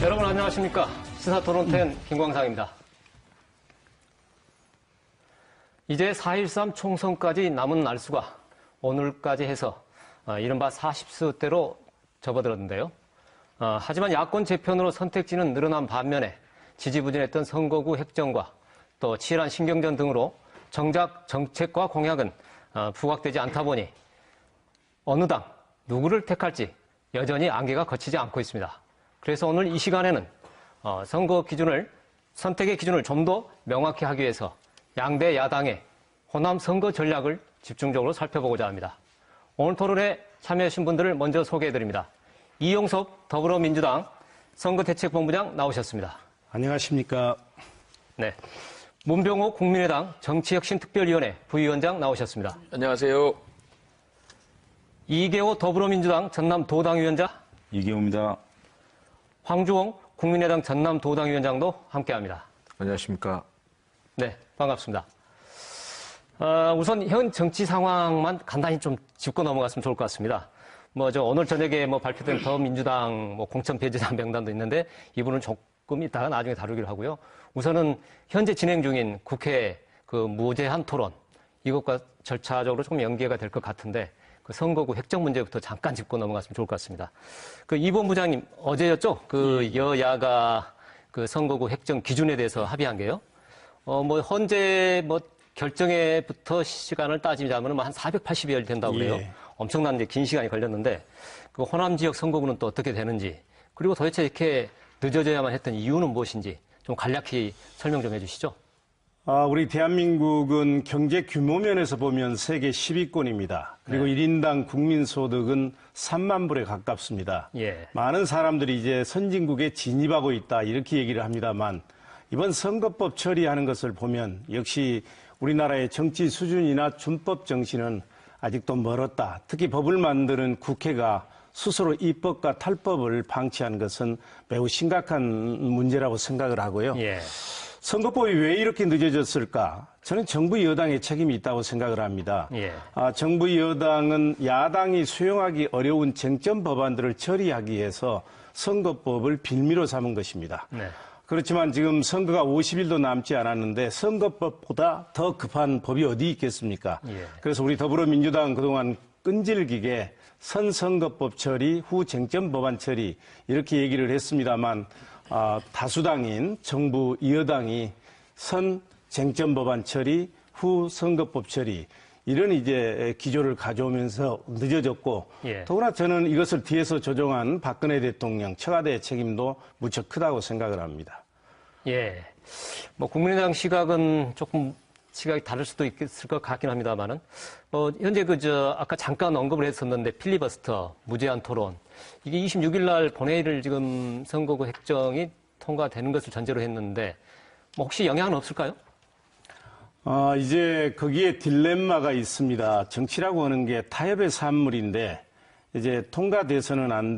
여러분 안녕하십니까. 시사토론텐 김광상입니다. 이제 4.13 총선까지 남은 날수가 오늘까지 해서 이른바 40수대로 접어들었는데요. 하지만 야권 재편으로 선택지는 늘어난 반면에 지지부진했던 선거구 획정과 또 치열한 신경전 등으로 정작 정책과 공약은 부각되지 않다 보니 어느 당 누구를 택할지 여전히 안개가 거치지 않고 있습니다. 그래서 오늘 이 시간에는 선택의 기준을 좀 더 명확히 하기 위해서 양대 야당의 호남 선거 전략을 집중적으로 살펴보고자 합니다. 오늘 토론에 참여하신 분들을 먼저 소개해드립니다. 이용섭 더불어민주당 선거대책본부장 나오셨습니다. 안녕하십니까. 네. 문병호 국민의당 정치혁신특별위원회 부위원장 나오셨습니다. 안녕하세요. 이계호 더불어민주당 전남도당위원장. 이계호입니다. 황주홍 국민의당 전남도당위원장도 함께합니다. 안녕하십니까. 네, 반갑습니다. 우선 현 정치 상황만 간단히 좀 짚고 넘어갔으면 좋을 것 같습니다. 오늘 저녁에 발표된 더민주당 공천 배제단 명단도 있는데 이분은 조금 이따가 나중에 다루기로 하고요. 우선은 현재 진행 중인 국회 무제한 토론 이것과 절차적으로 좀 연계가 될 것 같은데 그 선거구 획정 문제부터 잠깐 짚고 넘어갔으면 좋을 것 같습니다. 이 본부장님 어제였죠? 여야가 선거구 획정 기준에 대해서 합의한 게요. 현재 결정에부터 시간을 따지자면 한 480여일 된다고 그래요. 예. 엄청난 긴 시간이 걸렸는데 호남 지역 선거구는 또 어떻게 되는지 그리고 도대체 이렇게 늦어져야만 했던 이유는 무엇인지 좀 간략히 설명 좀 해주시죠. 우리 대한민국은 경제 규모 면에서 보면 세계 10위권입니다. 그리고 네. 1인당 국민소득은 3만 불에 가깝습니다. 예. 많은 사람들이 이제 선진국에 진입하고 있다 이렇게 얘기를 합니다만 이번 선거법 처리하는 것을 보면 역시 우리나라의 정치 수준이나 준법 정신은 아직도 멀었다. 특히 법을 만드는 국회가 스스로 입법과 탈법을 방치한 것은 매우 심각한 문제라고 생각을 하고요. 예. 선거법이 왜 이렇게 늦어졌을까? 저는 정부 여당의 책임이 있다고 생각을 합니다. 예. 정부 여당은 야당이 수용하기 어려운 쟁점 법안들을 처리하기 위해서 선거법을 빌미로 삼은 것입니다. 네. 그렇지만 지금 선거가 50일도 남지 않았는데 선거법보다 더 급한 법이 어디 있겠습니까? 예. 그래서 우리 더불어민주당은 그동안 끈질기게 선선거법 처리, 후 쟁점 법안 처리 이렇게 얘기를 했습니다만 다수당인 정부 여당이 선 쟁점 법안 처리, 후 선거법 처리 이런 이제 기조를 가져오면서 늦어졌고 예. 더구나 저는 이것을 뒤에서 조종한 박근혜 대통령 청와대의 책임도 무척 크다고 생각을 합니다. 예. 국민의당 시각은 조금 시각이 다를 수도 있을 것 같긴 합니다만은, 현재 아까 잠깐 언급을 했었는데 필리버스터, 무제한 토론, 이게 26일 날 본회의를 지금 선거구 획정이 통과되는 것을 전제로 했는데, 혹시 영향은 없을까요? 이제 거기에 딜레마가 있습니다. 정치라고 하는 게 타협의 산물인데, 이제 통과돼서는 안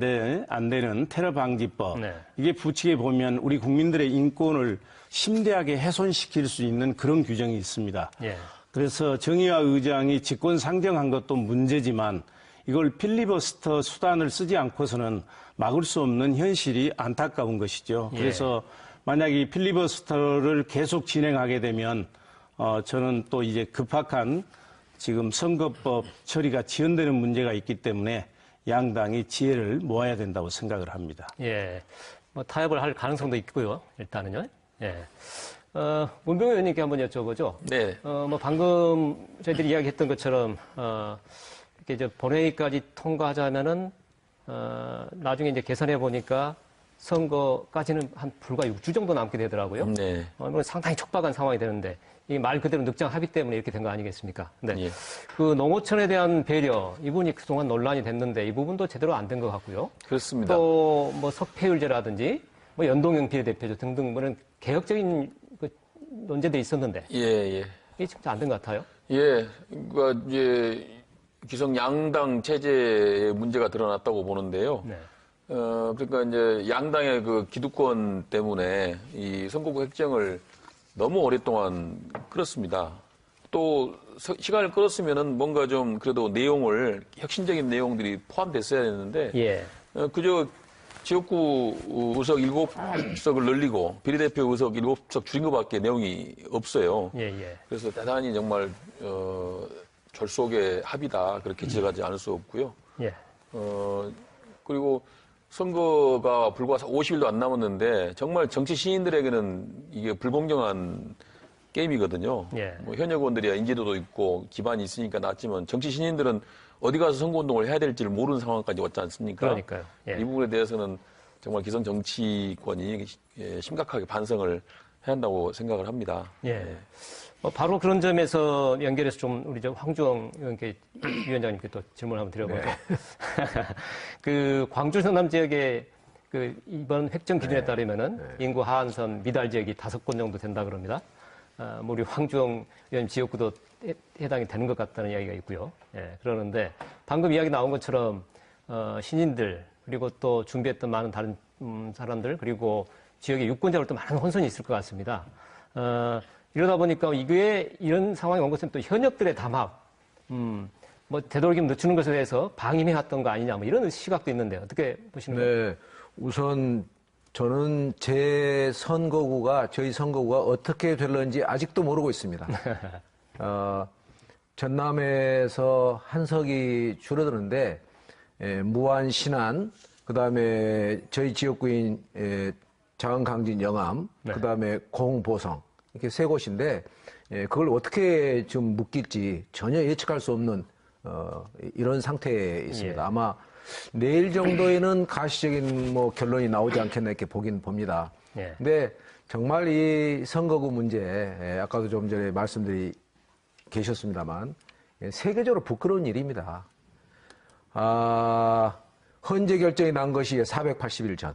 되는 테러 방지법. 네. 이게 부칙에 보면 우리 국민들의 인권을 심대하게 훼손시킬 수 있는 그런 규정이 있습니다. 예. 그래서 정의화 의장이 직권 상정한 것도 문제지만 이걸 필리버스터 수단을 쓰지 않고서는 막을 수 없는 현실이 안타까운 것이죠. 예. 그래서 만약 이 필리버스터를 계속 진행하게 되면 저는 또 이제 급박한 지금 선거법 처리가 지연되는 문제가 있기 때문에 양당이 지혜를 모아야 된다고 생각을 합니다. 예. 타협을 할 가능성도 있고요. 일단은요. 예. 문병호 의원님께 한번 여쭤보죠. 네. 방금 저희들이 이야기했던 것처럼, 이렇게 이제 본회의까지 통과하자면은, 나중에 이제 계산해 보니까 선거까지는 한 불과 6주 정도 남게 되더라고요. 네. 상당히 촉박한 상황이 되는데, 이 말 그대로 늑장 합의 때문에 이렇게 된 거 아니겠습니까? 네. 예. 농어촌에 대한 배려, 이 부분이 그동안 논란이 됐는데, 이 부분도 제대로 안 된 것 같고요. 그렇습니다. 또, 석패율제라든지, 연동형 비례대표제 등등, 개혁적인 논제들이 있었는데. 예. 이게 진짜 안 된 것 같아요. 예. 그러니까 이제 기성 양당 체제의 문제가 드러났다고 보는데요. 네. 그러니까 이제 양당의 기득권 때문에 이 선거구 획정을 너무 오랫동안 끌었습니다. 또 시간을 끌었으면은 뭔가 좀 그래도 혁신적인 내용들이 포함됐어야 했는데, 예. 그저 지역구 의석 7석을 늘리고 비례대표 의석 7석 줄인 것밖에 내용이 없어요. 예, 예. 그래서 대단히 정말 졸속의 합의다 그렇게 지적하지 않을 수 없고요. 예. 그리고 선거가 불과 50일도 안 남았는데 정말 정치 신인들에게는 이게 불공정한 게임이거든요. 예. 뭐 현역 의원들이야 인지도도 있고 기반이 있으니까 낫지만 정치 신인들은 어디 가서 선거운동을 해야 될지를 모르는 상황까지 왔지 않습니까? 그러니까요. 예. 이 부분에 대해서는 정말 기성 정치권이 심각하게 반성을 해야 한다고 생각을 합니다. 예. 바로 그런 점에서 연결해서 좀 우리 황주영 위원장님께 또 질문을 한번 드려보죠. 네. 그 광주 성남 지역의 그 이번 획정 기준에 따르면은 인구 하한선 미달 지역이 5곳 정도 된다 그럽니다. 뭐 우리 황주영 의원님 지역구도 해당이 되는 것 같다는 이야기가 있고요. 예, 그러는데 방금 이야기 나온 것처럼 신인들 그리고 또 준비했던 많은 다른 사람들 그리고 지역의 유권자로 또 많은 혼선이 있을 것 같습니다. 이러다 보니까 이게 이런 상황이 온 것은 또 현역들의 담합, 뭐 되도록이면 늦추는 것에 대해서 방임해 왔던 거 아니냐 뭐 이런 시각도 있는데 어떻게 보시는 거예요? 네, 우선 저는 제 선거구가 저희 선거구가 어떻게 될런지 아직도 모르고 있습니다. 전남에서 한석이 줄어드는데 무안 신안 그다음에 저희 지역구인 자원 강진 영암 네. 그다음에 공보성 이렇게 3곳인데 그걸 어떻게 좀 묶일지 전혀 예측할 수 없는 이런 상태에 있습니다. 예. 아마 내일 정도에는 가시적인 뭐 결론이 나오지 않겠나 이렇게 보긴 봅니다. 예. 근데 정말 이 선거구 문제, 아까도 좀 전에 말씀드리 계셨습니다만 세계적으로 부끄러운 일입니다. 헌재 결정이 난 것이 480일 전.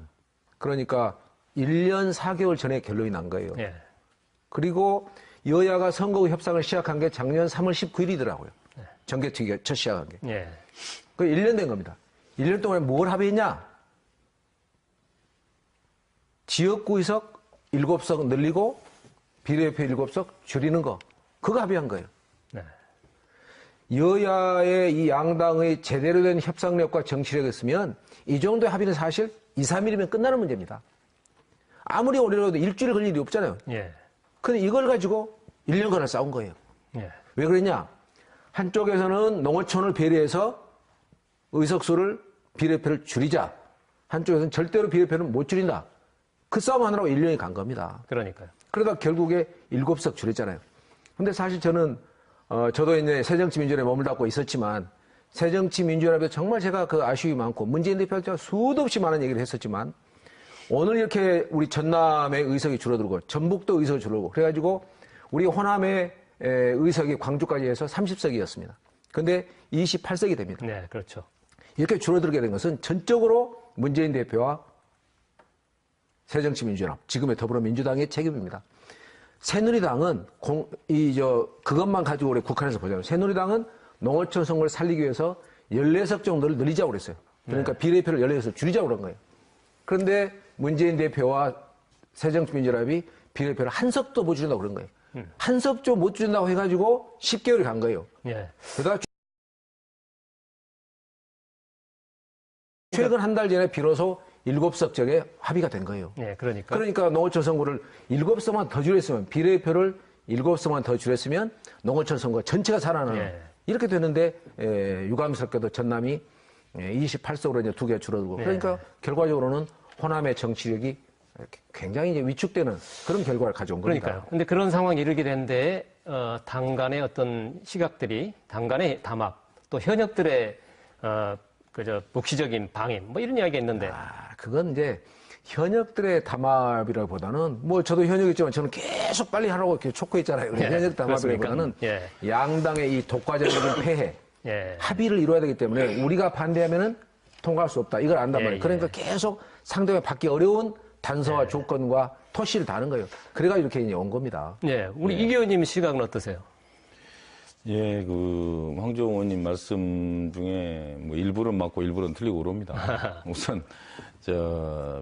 그러니까 1년 4개월 전에 결론이 난 거예요. 예. 그리고 여야가 선거구 협상을 시작한 게 작년 3월 19일이더라고요. 정개특위가 첫 시작한 게. 예. 그 1년 된 겁니다. 1년 동안에 뭘 합의했냐? 지역구 의석 7석 늘리고 비례대표 7석 줄이는 거. 그거 합의한 거예요. 네. 여야의 이 양당의 제대로 된 협상력과 정치력이 있으면 이 정도의 합의는 사실 2, 3일이면 끝나는 문제입니다. 아무리 오래라도 일주일 걸릴 일이 없잖아요. 예. 근데 이걸 가지고 1년간을 싸운 거예요. 예. 왜 그랬냐? 한쪽에서는 농어촌을 배려해서 의석수를 비례표를 줄이자. 한쪽에서는 절대로 비례표는 못 줄인다. 그 싸움 하느라고 1년이 간 겁니다. 그러니까요. 그러다 결국에 7석 줄였잖아요. 근데 사실 저는 저도 이제 새정치민주연합에 머물렀고 있었지만 새정치민주연합에 정말 제가 그 아쉬움이 많고 문재인 대표가 수도 없이 많은 얘기를 했었지만 오늘 이렇게 우리 전남의 의석이 줄어들고 전북도 의석이 줄어들고 그래가지고 우리 호남의 의석이 광주까지 해서 30석이었습니다. 근데 28석이 됩니다. 네, 그렇죠. 이렇게 이렇게 줄어들게 된 것은 전적으로 문재인 대표와 새정치민주연합, 지금의 더불어민주당의 책임입니다. 새누리당은 그것만 가지고 우리 국한에서 보자면 새누리당은 농어촌 선거를 살리기 위해서 14석 정도를 늘리자고 그랬어요. 그러니까 비례표를 14석 줄이자고 그런 거예요. 그런데 문재인 대표와 새정치민주연합이 비례표를 한 석도 못 줄인다고 그런 거예요. 한 석도 못 줄인다고 해가지고 10개월이 간 거예요. 예. 그러다가 최근 한 달 전에 비로소 7석정에 합의가 된 거예요. 예, 그러니까. 그러니까 농어촌 선거를 7석만 더 줄였으면 비례표를 7석만 더 줄였으면 농어촌 선거 전체가 살아나는 예. 이렇게 되는데 유감스럽게도 전남이 28석으로 이제 2개 줄어들고 예. 그러니까 결과적으로는 호남의 정치력이 굉장히 이제 위축되는 그런 결과를 가져온 겁니다. 그러니까요. 근데 그런 상황이 이르게 된데 당 간의 어떤 시각들이 당 간의 담합 또 현역들의 묵시적인 방임 뭐 이런 이야기가 있는데 그건 이제 현역들의 담합이라기보다는 뭐 저도 현역이지만 저는 계속 빨리 하라고 이렇게 촉구했잖아요. 예, 현역 담합이라기보다는 예. 양당의 이 독과점적인 폐해, 예. 합의를 이루어야 되기 때문에 우리가 반대하면은 통과할 수 없다. 이걸 안단 예, 말이에요. 예. 그러니까 계속 상대가 받기 어려운 단서와 조건과 토시를 다는 거예요. 그래가 이렇게 이제 온 겁니다. 예, 우리 이 의원님 시각은 어떠세요? 예, 황교안 의원님 말씀 중에 뭐 일부는 맞고 일부는 틀리고 그럽니다. 우선,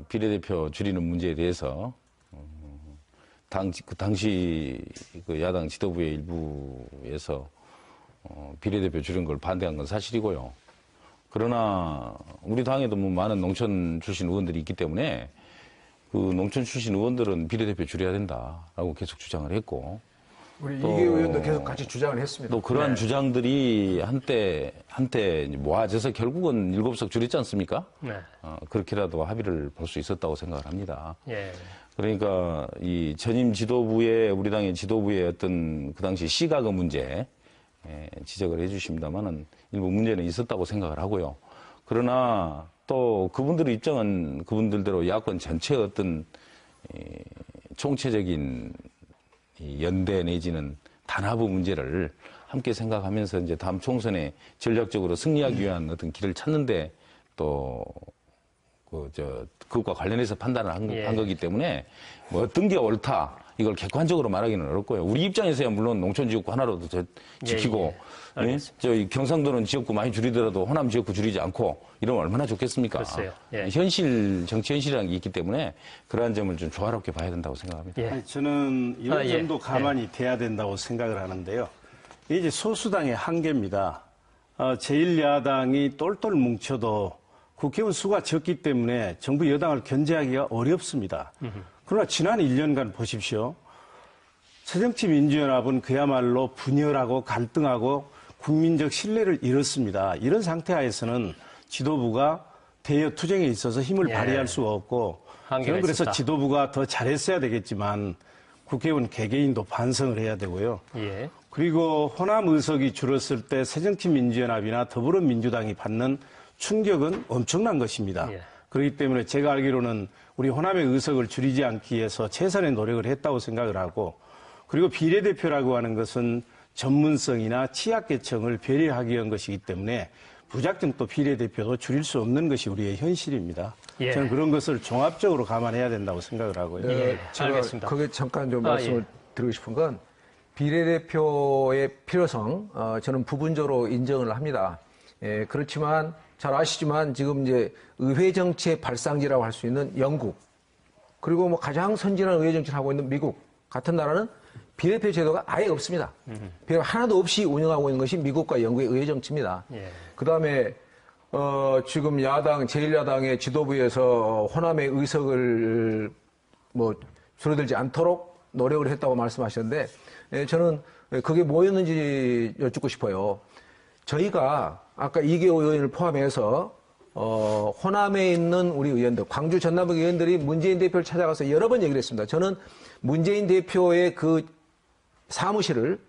비례대표 줄이는 문제에 대해서, 당시 그 야당 지도부의 일부에서, 비례대표 줄인 걸 반대한 건 사실이고요. 그러나 우리 당에도 뭐 많은 농촌 출신 의원들이 있기 때문에 그 농촌 출신 의원들은 비례대표 줄여야 된다라고 계속 주장을 했고 우리 이계 의원도 계속 같이 주장을 했습니다. 또 그러한 주장들이 한때 모아져서 결국은 7석 줄였지 않습니까? 네. 그렇게라도 합의를 볼 수 있었다고 생각을 합니다. 예. 그러니까 이 전임 지도부의 우리 당의 지도부의 어떤 그 당시 시각의 문제 지적을 해주십니다만은 일부 문제는 있었다고 생각을 하고요. 그러나 또 그분들의 입장은 그분들대로 야권 전체의 어떤 총체적인 이 연대 내지는 단합의 문제를 함께 생각하면서 이제 다음 총선에 전략적으로 승리하기 위한 어떤 길을 찾는데 또 그것과 관련해서 판단을 한 거기 때문에 뭐 어떤 게 옳다 이걸 객관적으로 말하기는 어렵고요. 우리 입장에서야 물론 농촌 지역구 하나로도 지키고 저희 경상도는 지역구 많이 줄이더라도 호남 지역구 줄이지 않고 이러면 얼마나 좋겠습니까? 글쎄요. 예. 정치 현실이라는 게 있기 때문에 그러한 점을 좀 조화롭게 봐야 된다고 생각합니다. 예. 아니, 저는 이런 예. 점도 가만히 돼야 된다고 생각을 하는데요. 이게 이제 소수당의 한계입니다. 제1야당이 똘똘 뭉쳐도 국회의원 수가 적기 때문에 정부 여당을 견제하기가 어렵습니다. 그러나 지난 1년간 보십시오. 새정치민주연합은 그야말로 분열하고 갈등하고 국민적 신뢰를 잃었습니다. 이런 상태 하에서는 지도부가 대여 투쟁에 있어서 힘을 예. 발휘할 수가 없고 한계가 저는 그래서 있었다. 지도부가 더 잘했어야 되겠지만 국회의원 개개인도 반성을 해야 되고요. 예. 그리고 호남 의석이 줄었을 때 새정치민주연합이나 더불어민주당이 받는 충격은 엄청난 것입니다. 예. 그렇기 때문에 제가 알기로는 우리 호남의 의석을 줄이지 않기 위해서 최선의 노력을 했다고 생각을 하고 그리고 비례대표라고 하는 것은 전문성이나 취약계층을 배려하기 위한 것이기 때문에 무작정 또 비례대표도 줄일 수 없는 것이 우리의 현실입니다. 예. 저는 그런 것을 종합적으로 감안해야 된다고 생각을 하고요. 예. 제가 알겠습니다. 거기에 잠깐 좀 말씀을 예. 드리고 싶은 건 비례대표의 필요성 저는 부분적으로 인정을 합니다. 그렇지만 잘 아시지만 지금 이제 의회 정치의 발상지라고 할 수 있는 영국 그리고 뭐 가장 선진한 의회 정치를 하고 있는 미국 같은 나라는 비례대표 제도가 아예 없습니다. 비례 하나도 없이 운영하고 있는 것이 미국과 영국의 의회 정치입니다. 예. 그다음에 지금 야당 제1야당의 지도부에서 호남의 의석을 뭐 줄어들지 않도록 노력을 했다고 말씀하셨는데 저는 그게 뭐였는지 여쭙고 싶어요. 저희가 아까 이계호 의원을 포함해서 호남에 있는 우리 의원들, 광주 전남북 의원들이 문재인 대표를 찾아가서 여러 번 얘기를 했습니다. 저는 문재인 대표의 그 사무실을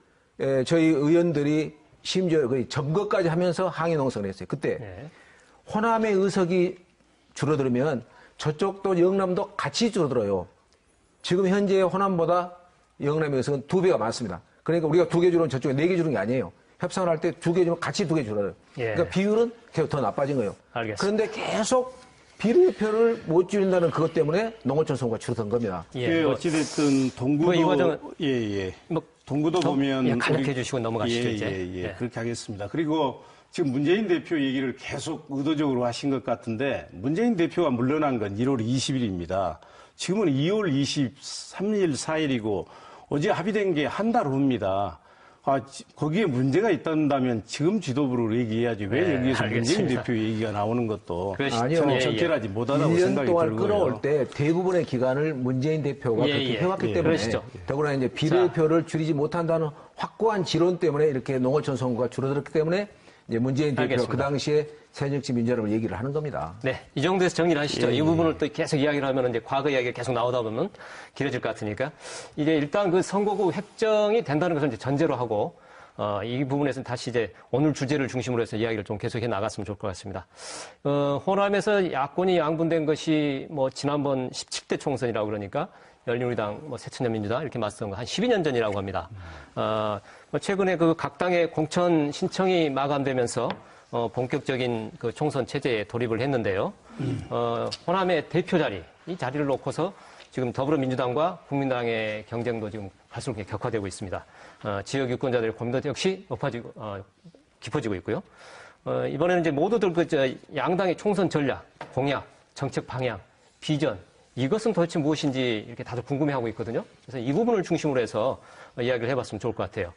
저희 의원들이 심지어 거의 점거까지 하면서 항의 농성을 했어요. 그때 네. 호남의 의석이 줄어들면 저쪽도 영남도 같이 줄어들어요. 지금 현재 호남보다 영남의 의석은 2배가 많습니다. 그러니까 우리가 2개 줄은 저쪽에 4개 주는 게 아니에요. 협상을 할 때 2개 주면 같이 2개 줄어요. 예. 그러니까 비율은 계속 더 나빠진 거예요. 알겠습니다. 그런데 계속 비례표를 못 줄인다는 그것 때문에 농어촌 선거가 줄어든 겁니다. 예. 뭐, 어찌됐든 동구도 뭐 이 과정은 뭐 동구도 보면 간략해 우리- 주시고 넘어가시죠, 이제. 예. 그렇게 하겠습니다. 그리고 지금 문재인 대표 얘기를 계속 의도적으로 하신 것 같은데 문재인 대표가 물러난 건 1월 20일입니다. 지금은 2월 23일, 4일이고 어제 합의된 게 한 달 후입니다. 거기에 문제가 있다면 지금 지도부를 얘기해야지 왜 네, 여기에서 문재인 알겠습니다. 대표 얘기가 나오는 것도 아니요. 저는 예, 적절하지 못하다고 1년 생각이 동안 들고요. 끌어올 때 대부분의 기간을 문재인 대표가 예, 그렇게 예. 해왔기 예. 때문에 그러시죠. 더구나 이제 비례표를 줄이지 못한다는 확고한 지론 때문에 이렇게 농어촌 선거가 줄어들었기 때문에 이제 문재인 대표가 알겠습니다. 그 당시에 새정치민주연합을 얘기를 하는 겁니다. 네, 이 정도에서 정리를 하시죠. 이 부분을 또 계속 이야기를 하면 이제 과거 이야기가 계속 나오다 보면 길어질 것 같으니까 이제 일단 그 선거구 획정이 된다는 것을 이제 전제로 하고 이 부분에서는 다시 이제 오늘 주제를 중심으로 해서 이야기를 좀 계속해 나갔으면 좋을 것 같습니다. 호남에서 야권이 양분된 것이 뭐 지난번 17대 총선이라고 그러니까 열린우리당, 뭐 새천년민주당 이렇게 맞선 거 한 12년 전이라고 합니다. 뭐 최근에 그 각 당의 공천 신청이 마감되면서 본격적인 그 총선 체제에 돌입을 했는데요. 호남의 대표 자리, 이 자리를 놓고서 지금 더불어민주당과 국민당의 경쟁도 지금 갈수록 격화되고 있습니다. 지역 유권자들의 고민도 역시 깊어지고 있고요. 이번에는 이제 모두들 양당의 총선 전략, 공약, 정책 방향, 비전, 이것은 도대체 무엇인지 이렇게 다들 궁금해하고 있거든요. 그래서 이 부분을 중심으로 해서 이야기를 해봤으면 좋을 것 같아요.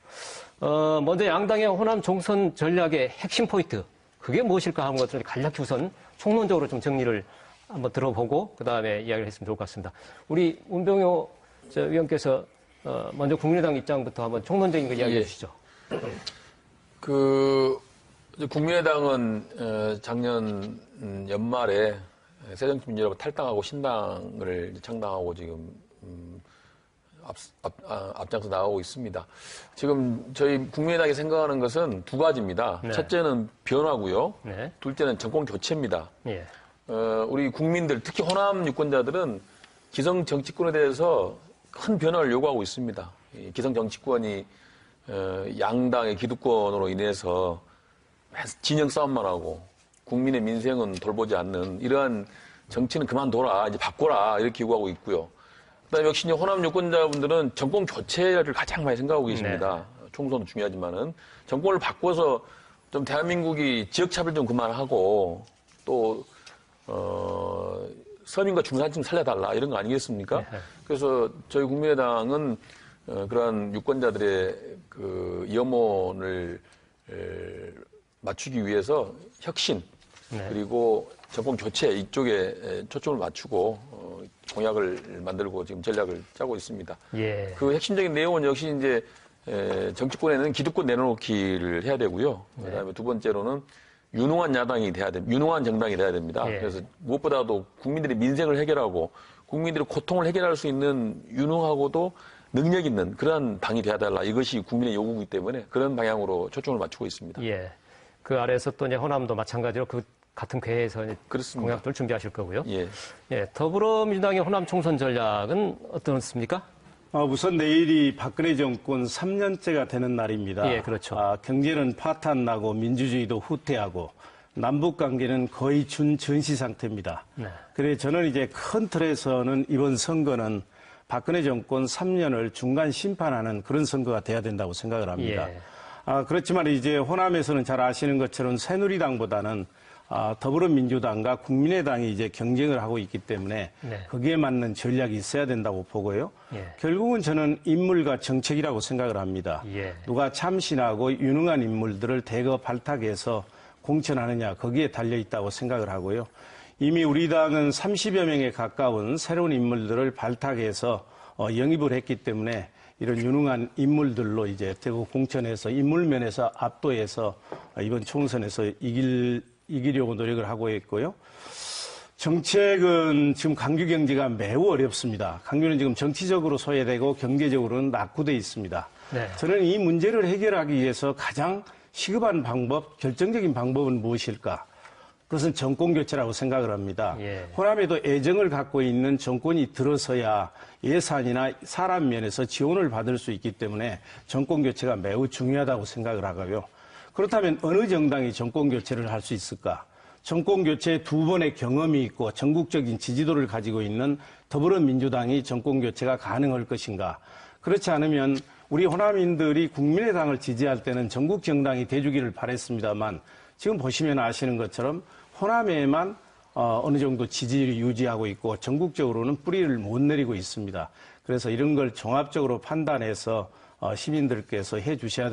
먼저 양당의 호남 총선 전략의 핵심 포인트, 그게 무엇일까 하는 것을 간략히 우선 총론적으로 좀 정리를 한번 들어보고 그다음에 이야기를 했으면 좋을 것 같습니다. 우리 문병효 위원께서 먼저 국민의당 입장부터 한번 총론적인 거 이야기해 주시죠. 국민의당은 작년 연말에 새정치민주연합을 탈당하고 신당을 창당하고 지금 앞장서 나가고 있습니다. 지금 저희 국민의당이 생각하는 것은 두 가지입니다. 네. 첫째는 변화고요. 네. 둘째는 정권 교체입니다. 예. 우리 국민들, 특히 호남 유권자들은 기성 정치권에 대해서 큰 변화를 요구하고 있습니다. 이 기성 정치권이 양당의 기득권으로 인해서 진영 싸움만 하고 국민의 민생은 돌보지 않는 이러한 정치는 그만둬라, 이제 바꿔라 이렇게 요구하고 있고요. 그다음에 역시 이제 호남 유권자분들은 정권 교체를 가장 많이 생각하고 계십니다. 네. 총선도 중요하지만은 정권을 바꿔서 좀 대한민국이 지역차별 좀 그만하고 또 서민과 중산층 살려달라 이런 거 아니겠습니까? 네. 그래서 저희 국민의당은 그러한 유권자들의 그 염원을 맞추기 위해서 혁신 네. 그리고 정권 교체 이쪽에 초점을 맞추고 공약을 만들고 지금 전략을 짜고 있습니다. 예. 그 핵심적인 내용은 역시 이제 정치권에는 기득권 내려놓기를 해야 되고요. 네. 그다음에 두 번째로는 유능한 야당이 돼야 됩니다. 유능한 정당이 돼야 됩니다. 예. 그래서 무엇보다도 국민들의 민생을 해결하고 국민들의 고통을 해결할 수 있는 유능하고도 능력 있는 그러한 당이 돼야 달라. 이것이 국민의 요구이기 때문에 그런 방향으로 초점을 맞추고 있습니다. 예. 그 아래에서 또 이제 호남도 마찬가지로 그 같은 궤에서 그렇습니다. 공약들을 준비하실 거고요. 예. 예. 더불어민주당의 호남 총선 전략은 어떻습니까? 우선 내일이 박근혜 정권 3년째가 되는 날입니다. 예, 그렇죠. 경제는 파탄나고 민주주의도 후퇴하고 남북 관계는 거의 준전시 상태입니다. 네. 그래 저는 이제 큰 틀에서는 이번 선거는 박근혜 정권 3년을 중간 심판하는 그런 선거가 돼야 된다고 생각을 합니다. 예. 그렇지만 이제 호남에서는 잘 아시는 것처럼 새누리당보다는 더불어민주당과 국민의당이 이제 경쟁을 하고 있기 때문에 네. 거기에 맞는 전략이 있어야 된다고 보고요. 예. 결국은 저는 인물과 정책이라고 생각을 합니다. 예. 누가 참신하고 유능한 인물들을 대거 발탁해서 공천하느냐 거기에 달려있다고 생각을 하고요. 이미 우리 당은 30여 명에 가까운 새로운 인물들을 발탁해서 영입을 했기 때문에 이런 유능한 인물들로 이제 대거 공천해서 인물 면에서 압도해서 이번 총선에서 이기려고 노력을 하고 있고요. 정책은 지금 강규 경제가 매우 어렵습니다. 강규는 지금 정치적으로 소외되고 경제적으로는 낙후돼 있습니다. 네. 저는 이 문제를 해결하기 위해서 가장 시급한 방법, 결정적인 방법은 무엇일까? 그것은 정권교체라고 생각을 합니다. 예. 호남에도 애정을 갖고 있는 정권이 들어서야 예산이나 사람 면에서 지원을 받을 수 있기 때문에 정권교체가 매우 중요하다고 생각을 하고요. 그렇다면 어느 정당이 정권교체를 할 수 있을까? 정권교체에 두 번의 경험이 있고 전국적인 지지도를 가지고 있는 더불어민주당이 정권교체가 가능할 것인가? 그렇지 않으면 우리 호남인들이 국민의당을 지지할 때는 전국 정당이 돼주기를 바랬습니다만 지금 보시면 아시는 것처럼 호남에만 어느 정도 지지를 유지하고 있고 전국적으로는 뿌리를 못 내리고 있습니다. 그래서 이런 걸 종합적으로 판단해서 시민들께서 해 주셔야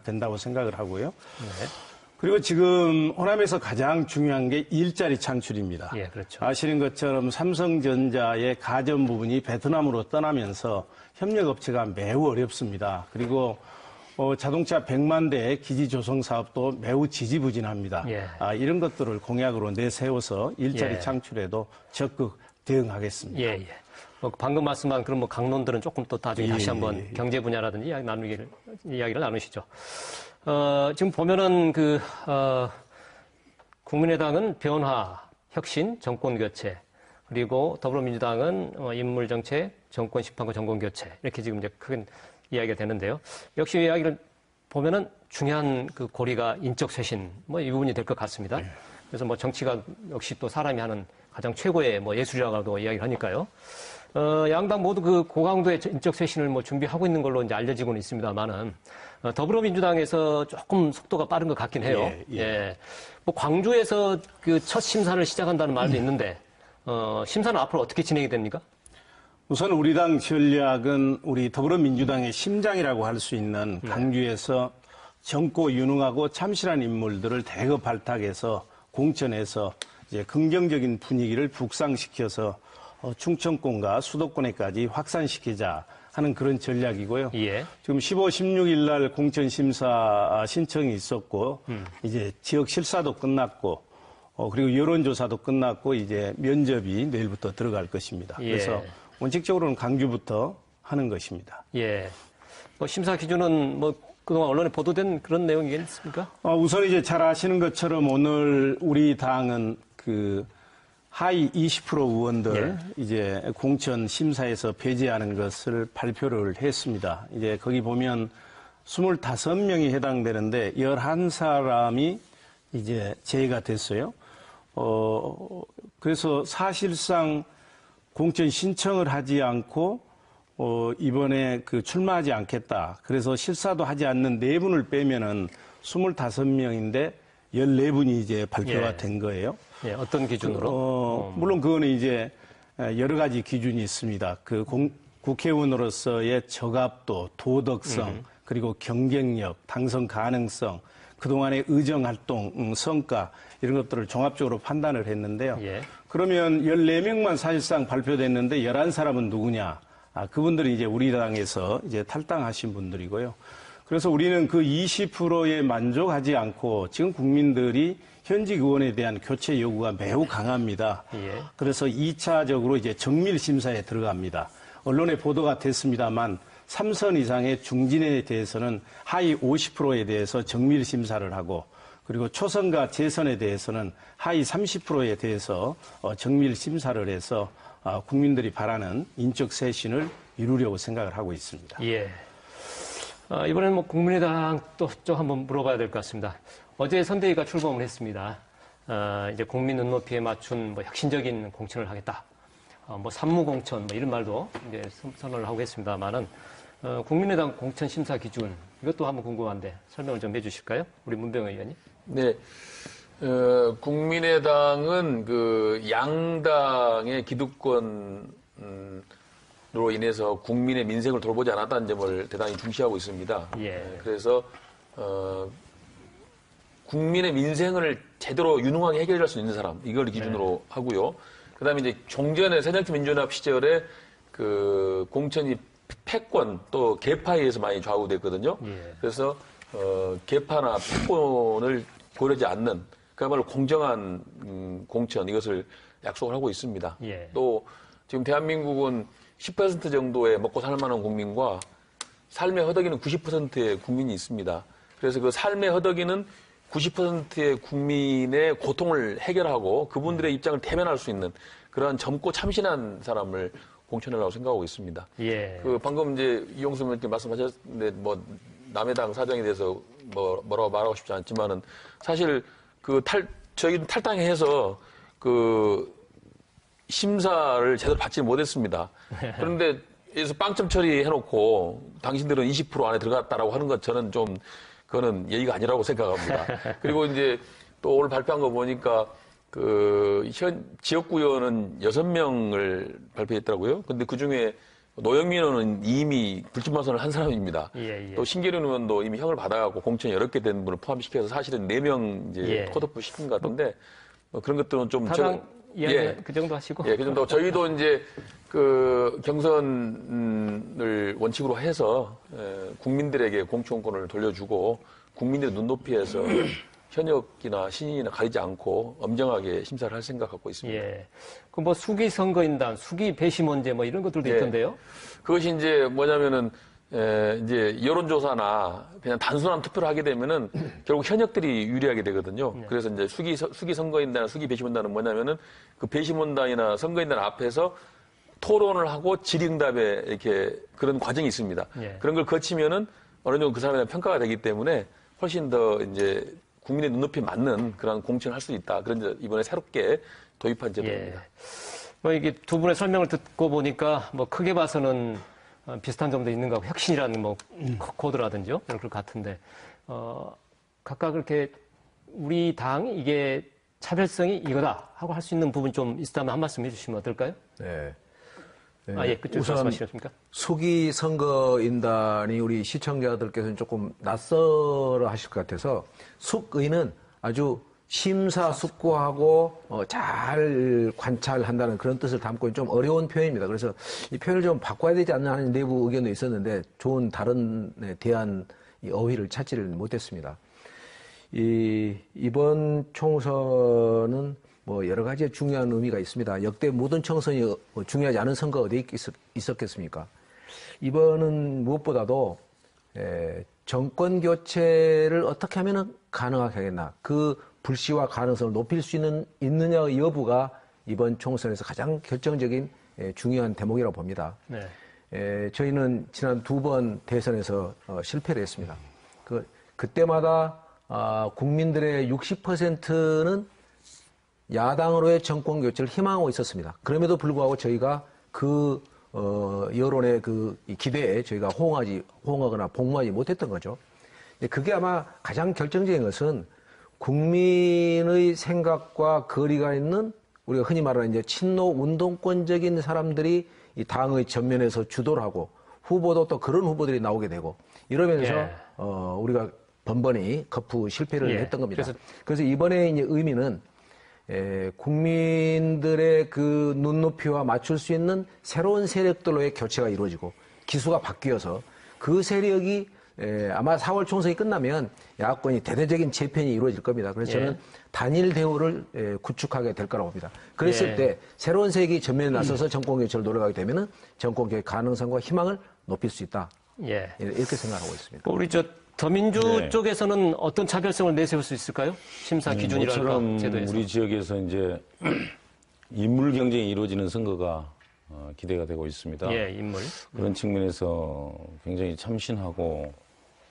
된다고 생각을 하고요. 네. 그리고 지금 호남에서 가장 중요한 게 일자리 창출입니다. 예, 그렇죠. 아시는 것처럼 삼성전자의 가전 부분이 베트남으로 떠나면서 협력업체가 매우 어렵습니다. 그리고 자동차 100만 대의 기지 조성 사업도 매우 지지부진합니다. 예. 이런 것들을 공약으로 내세워서 일자리 예. 창출에도 적극 대응하겠습니다. 예, 예. 방금 말씀한 그런 강론들은 조금 또 나중에 다시 한번 경제 분야라든지 이야기를 나누시죠. 지금 보면은 국민의당은 변화, 혁신, 정권 교체, 그리고 더불어민주당은 인물 정책, 정권 심판과 정권 교체 이렇게 지금 이제 큰 이야기가 되는데요. 역시 이야기를 보면은 중요한 그 고리가 인적 쇄신 이 부분이 될 것 같습니다. 그래서 정치가 역시 또 사람이 하는 가장 최고의 예술이라고도 이야기를 하니까요. 양당 모두 그 고강도의 인적 쇄신을 준비하고 있는 걸로 이제 알려지고는 있습니다만은 더불어민주당에서 조금 속도가 빠른 것 같긴 해요. 예, 예. 예. 광주에서 그 첫 심사를 시작한다는 말도 있는데 심사는 앞으로 어떻게 진행이 됩니까? 우선 우리 당 전략은 우리 더불어민주당의 심장이라고 할 수 있는 광주에서 젊고 유능하고 참신한 인물들을 대거 발탁해서 공천해서 이제 긍정적인 분위기를 북상시켜서 충청권과 수도권에까지 확산시키자 하는 그런 전략이고요. 예. 지금 15, 16일 날 공천 심사 신청이 있었고 이제 지역 실사도 끝났고 그리고 여론조사도 끝났고 이제 면접이 내일부터 들어갈 것입니다. 예. 그래서 원칙적으로는 강주부터 하는 것입니다. 예. 뭐 심사 기준은 뭐 그동안 언론에 보도된 그런 내용이겠습니까? 우선 이제 잘 아시는 것처럼 오늘 우리 당은 그 하위 20% 의원들 이제 공천 심사에서 배제하는 것을 발표를 했습니다. 이제 거기 보면 25명이 해당되는데 11사람이 이제 제외가 됐어요. 그래서 사실상 공천 신청을 하지 않고 이번에 그 출마하지 않겠다. 그래서 실사도 하지 않는 4분을 빼면은 25명인데 14분이 이제 발표가 된 거예요. 예, 어떤 기준으로? 물론 그거는 이제 여러 가지 기준이 있습니다. 그 국회의원으로서의 적합도, 도덕성, 그리고 경쟁력, 당선 가능성, 그동안의 의정활동, 성과 이런 것들을 종합적으로 판단을 했는데요. 예. 그러면 14명만 사실상 발표됐는데 11사람은 누구냐? 그분들이 이제 우리 당에서 이제 탈당하신 분들이고요. 그래서 우리는 그 20%에 만족하지 않고 지금 국민들이 현직 의원에 대한 교체 요구가 매우 강합니다. 예. 그래서 2차적으로 이제 정밀 심사에 들어갑니다. 언론에 보도가 됐습니다만 3선 이상의 중진에 대해서는 하위 50%에 대해서 정밀 심사를 하고 그리고 초선과 재선에 대해서는 하위 30%에 대해서 정밀 심사를 해서 국민들이 바라는 인적 쇄신을 이루려고 생각을 하고 있습니다. 예. 이번에는 뭐 국민의당 또 좀 한번 물어봐야 될 것 같습니다. 어제 선대위가 출범을 했습니다. 이제 국민 눈높이에 맞춘 뭐 혁신적인 공천을 하겠다. 뭐 산무공천 뭐 이런 말도 이제 선언을 하고 했습니다만은 국민의당 공천 심사 기준 이것도 한번 궁금한데 설명을 좀 해주실까요? 우리 문병 의원님. 네. 국민의당은 그 양당의 기득권으로 인해서 국민의 민생을 돌보지 않았다는 점을 대단히 중시하고 있습니다. 예. 그래서 국민의 민생을 제대로 유능하게 해결할 수 있는 사람 이걸 기준으로 하고요. 그다음에 이제 종전에 새정치민주연합 시절에 그 공천이 패권 또 계파에 의해서 많이 좌우됐거든요. 예. 그래서 계파나 패권을 고려하지 않는 그야말로 공정한 공천 이것을 약속을 하고 있습니다. 예. 또 지금 대한민국은 10% 정도의 먹고 살만한 국민과 삶의 허덕이는 90%의 국민이 있습니다. 그래서 그 삶의 허덕이는 90%의 국민의 고통을 해결하고 그분들의 입장을 대변할 수 있는 그러한 젊고 참신한 사람을 공천하라고 생각하고 있습니다. 예. 그 방금 이제 이용수 의원님 말씀하셨는데 뭐 남의 당 사정에 대해서 뭐라고 말하고 싶지 않지만은 사실 그 저희는 탈당해서 그 심사를 제대로 받지 못했습니다. 그런데 여기서 빵점 처리해놓고 당신들은 20% 안에 들어갔다라고 하는 것 저는 좀 그거는 예의가 아니라고 생각합니다. 그리고 이제 또 오늘 발표한 거 보니까 그 현 지역구의원은 6명을 발표했더라고요. 근데 그 중에 노영민 의원은 이미 불출마선을 한 사람입니다. 예, 예. 또 신계륜 의원도 이미 형을 받아갖고 공천이 여러 개 된 분을 포함시켜서 사실은 4명 이제 예. 컷오프 시킨 것 같은데 뭐 그런 것들은 좀 타당 이야기 그 정도 하시고. 예, 그 정도. 저희도 이제 그 경선을 원칙으로 해서 국민들에게 공천권을 돌려주고 국민들의 눈높이에서 현역이나 신인이나 가리지 않고 엄정하게 심사를 할 생각 갖고 있습니다. 예. 그 뭐 수기 선거인단, 수기 배심원제 뭐 이런 것들도 예. 있던데요. 그것이 이제 뭐냐면은 이제 여론조사나 그냥 단순한 투표를 하게 되면은 결국 현역들이 유리하게 되거든요. 그래서 이제 수기 선거인단이나 수기 배심원단은 뭐냐면은 그 배심원단이나 선거인단 앞에서 토론을 하고 질의응답에 이렇게 그런 과정이 있습니다. 예. 그런 걸 거치면은 어느 정도 그 사람에 대한 평가가 되기 때문에 훨씬 더 이제 국민의 눈높이에 맞는 그런 공천을 할 수 있다. 그런 이제 이번에 새롭게 도입한 제도입니다. 예. 뭐 이게 두 분의 설명을 듣고 보니까 뭐 크게 봐서는 비슷한 점도 있는 것 같고 혁신이라는 뭐 코드라든지요. 이런 것 같은데, 각각 그렇게 우리 당 이게 차별성이 이거다 하고 할 수 있는 부분 좀 있다면 한 말씀 해주시면 어떨까요? 네. 예, 그쪽 우선 말씀하시겠습니까? 수기 선거인단이 우리 시청자들께서는 조금 낯설어 하실 것 같아서 숙의는 아주 심사숙고하고 잘 관찰한다는 그런 뜻을 담고 있는 좀 어려운 표현입니다. 그래서 이 표현을 좀 바꿔야 되지 않나 하는 내부 의견도 있었는데 좋은 다른 대안 어휘를 찾지를 못했습니다. 이번 총선은 뭐 여러 가지 중요한 의미가 있습니다. 역대 모든 총선이 중요하지 않은 선거가 어디 있었겠습니까? 이번은 무엇보다도 정권 교체를 어떻게 하면 가능하게 하겠나, 그 불씨와 가능성을 높일 수 있느냐의 여부가 이번 총선에서 가장 결정적인 중요한 대목이라고 봅니다. 네. 저희는 지난 2번 대선에서 실패를 했습니다. 그때마다 국민들의 60%는 야당으로의 정권 교체를 희망하고 있었습니다. 그럼에도 불구하고 저희가 그 여론의 그 기대에 저희가 호응하거나 복무하지 못했던 거죠. 그게 아마 가장 결정적인 것은 국민의 생각과 거리가 있는 우리가 흔히 말하는 이제 친노 운동권적인 사람들이 이 당의 전면에서 주도를 하고 후보도 또 그런 후보들이 나오게 되고 이러면서 예. 우리가 번번이 거푸 실패를 예. 했던 겁니다. 그래서 이번에 이제 의미는 국민들의 그 눈높이와 맞출 수 있는 새로운 세력들로의 교체가 이루어지고 기수가 바뀌어서 그 세력이 아마 4월 총선이 끝나면 야권이 대대적인 재편이 이루어질 겁니다. 그래서 저는 단일 대우를 구축하게 될 거라고 봅니다. 그랬을 때 새로운 세력이 전면에 나서서 정권 교체를 노력하게 되면은 정권 교체 가능성과 희망을 높일 수 있다. 예. 이렇게 생각하고 있습니다. 우리 더민주 네. 쪽에서는 어떤 차별성을 내세울 수 있을까요? 심사 기준이랄까 모처럼 제도에서. 우리 지역에서 이제 인물 경쟁이 이루어지는 선거가 기대가 되고 있습니다. 예, 인물. 그런 측면에서 굉장히 참신하고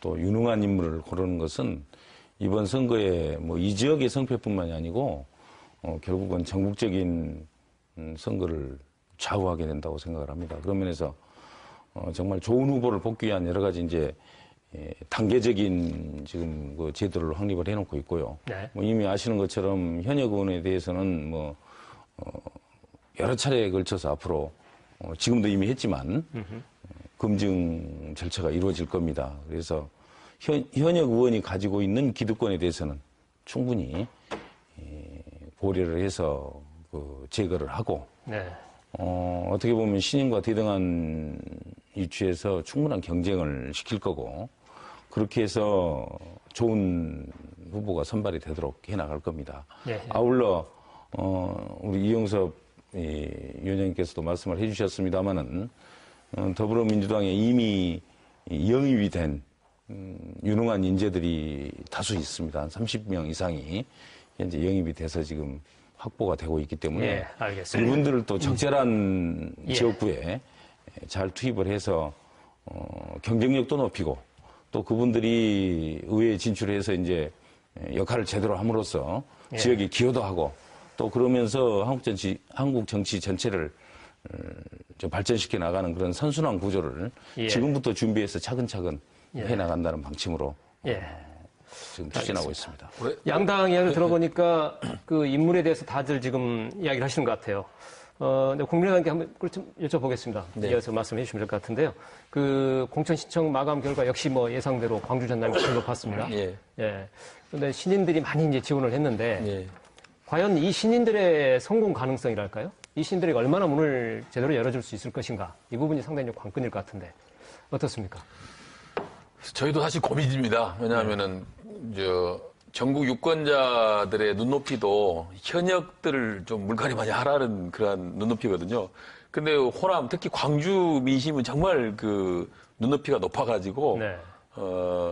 또 유능한 인물을 고르는 것은 이번 선거에 뭐 이 지역의 성패뿐만이 아니고 결국은 전국적인 선거를 좌우하게 된다고 생각을 합니다. 그런 면에서 정말 좋은 후보를 뽑기 위한 여러 가지 이제 단계적인 지금 그 제도를 확립을 해놓고 있고요. 네. 뭐 이미 아시는 것처럼 현역 의원에 대해서는 뭐 여러 차례에 걸쳐서 앞으로 지금도 이미 했지만 검증 절차가 이루어질 겁니다. 그래서 현역 의원이 가지고 있는 기득권에 대해서는 충분히 고려를 해서 그 제거를 하고 네. 어떻게 보면 신인과 대등한 위치에서 충분한 경쟁을 시킬 거고 그렇게 해서 좋은 후보가 선발이 되도록 해나갈 겁니다. 네. 아울러 우리 이영섭 위원장님께서도 말씀을 해주셨습니다마는 더불어민주당에 이미 영입이 된 유능한 인재들이 다수 있습니다. 한 30명 이상이 현재 영입이 돼서 지금 확보가 되고 있기 때문에 예, 알겠습니다. 이분들을 또 적절한 예. 지역구에 잘 투입을 해서 경쟁력도 높이고 또 그분들이 의회에 진출해서 이제 역할을 제대로 함으로써 예. 지역에 기여도 하고 또 그러면서 한국 정치 전체를 좀 발전시켜 나가는 그런 선순환 구조를 예. 지금부터 준비해서 차근차근 예. 해 나간다는 방침으로 예. 지금 추진하고 있습니다. 양당 이야기를 들어보니까 그 인물에 대해서 다들 지금 이야기를 하시는 것 같아요. 근데 국민의당께 한번 그걸 좀 여쭤보겠습니다. 네. 이어서 말씀해 주시면 될 것 같은데요. 그 공천 신청 마감 결과 역시 뭐 예상대로 광주 전남이 제일 높았습니다. 예. 예. 그런데 신인들이 많이 이제 지원을 했는데 예. 과연 이 신인들의 성공 가능성이랄까요? 이 신인들에게 얼마나 문을 제대로 열어줄 수 있을 것인가? 이 부분이 상당히 관건일 것 같은데 어떻습니까? 저희도 사실 고민입니다. 왜냐하면은 전국 유권자들의 눈높이도 현역들을 좀 물갈이 하라는 그러한 눈높이거든요. 근데 호남, 특히 광주 민심은 정말 그 눈높이가 높아가지고 네.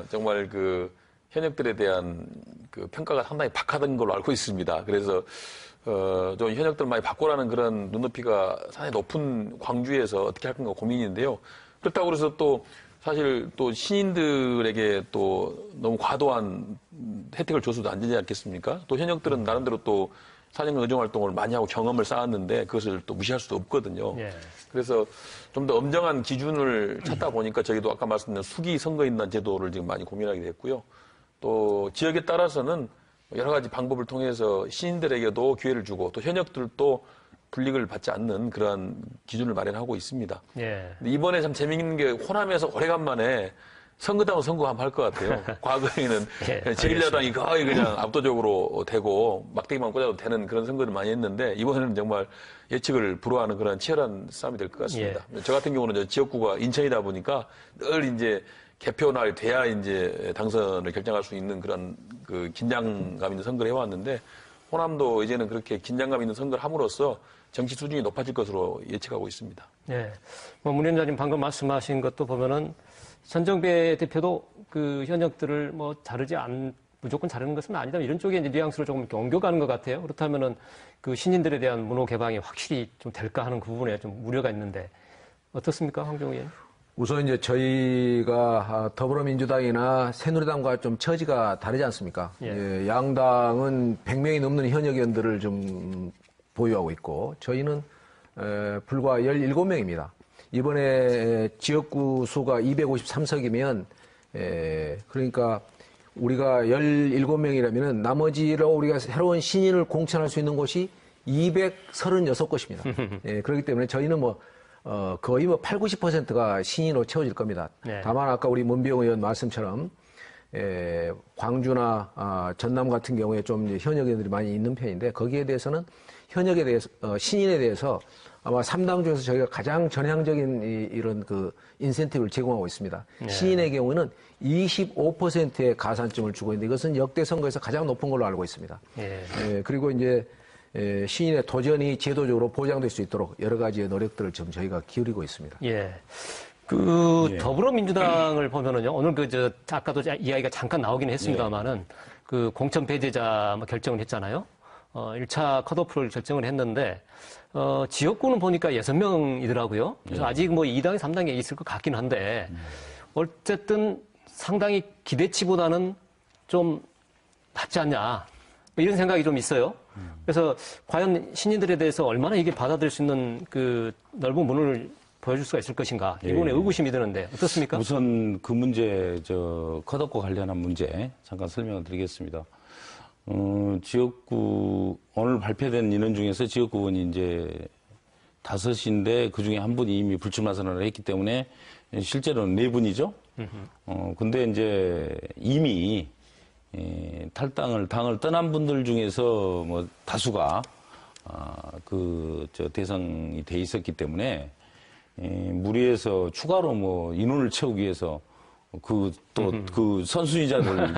정말 그 현역들에 대한 그 평가가 상당히 박하던 걸로 알고 있습니다. 그래서 좀 현역들 많이 바꾸라는 그런 눈높이가 상당히 높은 광주에서 어떻게 할 건가 고민인데요. 그렇다고 그래서 또 사실 또 신인들에게 또 너무 과도한 혜택을 줘서도 안 되지 않겠습니까? 또 현역들은 나름대로 또 4년간 의정활동을 많이 하고 경험을 쌓았는데 그것을 또 무시할 수도 없거든요. 예. 그래서 좀 더 엄정한 기준을 찾다 보니까 저희도 아까 말씀드린 수기 선거인단 제도를 지금 많이 고민하게 됐고요. 또 지역에 따라서는 여러 가지 방법을 통해서 신인들에게도 기회를 주고 또 현역들도 불이익을 받지 않는 그러한 기준을 마련하고 있습니다. 예. 근데 이번에 참 재미있는 게 호남에서 오래간만에 선거다운 선거 한번 할 것 같아요. 과거에는 예, 제1야당이 거의 그냥 압도적으로 되고 막대기만 꽂아도 되는 그런 선거를 많이 했는데 이번에는 정말 예측을 불허하는 그런 치열한 싸움이 될 것 같습니다. 저 같은 경우는 지역구가 인천이다 보니까 늘 이제 개표날이 돼야 이제 당선을 결정할 수 있는 그런 그 긴장감 있는 선거를 해왔는데 호남도 이제는 그렇게 긴장감 있는 선거를 함으로써 정치 수준이 높아질 것으로 예측하고 있습니다. 예. 뭐 문 위원장님 방금 말씀하신 것도 보면은 전정배 대표도 그 현역들을 뭐 무조건 자르는 것은 아니다. 이런 쪽에 이제 뉘앙스로 조금 이렇게 옮겨가는 것 같아요. 그렇다면은 그 신인들에 대한 문호 개방이 확실히 좀 될까 하는 그 부분에 좀 우려가 있는데 어떻습니까, 황정우 의원? 우선 이제 저희가 더불어민주당이나 새누리당과 좀 처지가 다르지 않습니까? 예. 양당은 100명이 넘는 현역 의원들을 좀 보유하고 있고 저희는 불과 17명입니다. 이번에 지역구 수가 253석이면 그러니까 우리가 17명이라면 나머지로 우리가 새로운 신인을 공천할 수 있는 곳이 236곳입니다. 그렇기 때문에 저희는 거의 8, 90%가 신인으로 채워질 겁니다. 네. 다만 아까 우리 문병 의원 말씀처럼 광주나 전남 같은 경우에 좀 현역 의원들이 많이 있는 편인데 거기에 대해서는 현역에 대해서 신인에 대해서 아마 3당 중에서 저희가 가장 전향적인 이런 그 인센티브를 제공하고 있습니다. 네. 신인의 경우는 25%의 가산점을 주고 있는데 이것은 역대 선거에서 가장 높은 걸로 알고 있습니다. 예. 그리고 이제 신인의 도전이 제도적으로 보장될 수 있도록 여러 가지의 노력들을 지금 저희가 기울이고 있습니다. 예. 더불어민주당을 보면은요, 오늘 아까도 이야기가 잠깐 나오긴 했습니다만은 그 공천 배제자 결정을 했잖아요. 1차 컷오프를 결정을 했는데, 지역구는 보니까 6명이더라고요. 그래서 아직 2당이 3당에 있을 것 같긴 한데, 어쨌든 상당히 기대치보다는 좀 낮지 않냐. 이런 생각이 좀 있어요. 그래서 과연 신인들에 대해서 얼마나 이게 받아들일 수 있는 그 넓은 문을 보여줄 수가 있을 것인가. 이 부분에 의구심이 드는데 어떻습니까? 우선 그 문제, 컷오프 관련한 문제 잠깐 설명을 드리겠습니다. 지역구, 오늘 발표된 인원 중에서 지역구원이 이제 5인데 그 중에 한 분이 이미 불출마 선언을 했기 때문에 실제로는 4분이죠. 근데 이제 이미 당을 떠난 분들 중에서 다수가 대상이 돼 있었기 때문에 무리해서 추가로 인원을 채우기 위해서 그 선순위자들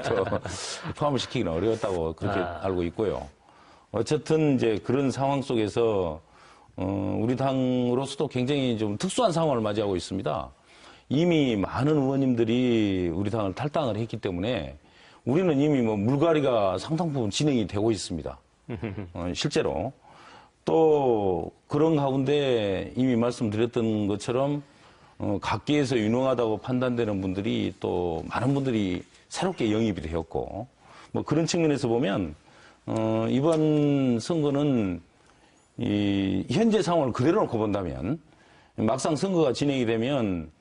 포함을 시키기는 어려웠다고 그렇게 알고 있고요. 어쨌든 이제 그런 상황 속에서 우리 당으로서도 굉장히 좀 특수한 상황을 맞이하고 있습니다. 이미 많은 의원님들이 우리 당을 탈당을 했기 때문에 우리는 이미 물갈이가 상당 부분 진행이 되고 있습니다. 실제로. 또 그런 가운데 이미 말씀드렸던 것처럼 각계에서 유능하다고 판단되는 분들이 또 많은 분들이 새롭게 영입이 되었고 그런 측면에서 보면 이번 선거는 이 현재 상황을 그대로 놓고 본다면 막상 선거가 진행이 되면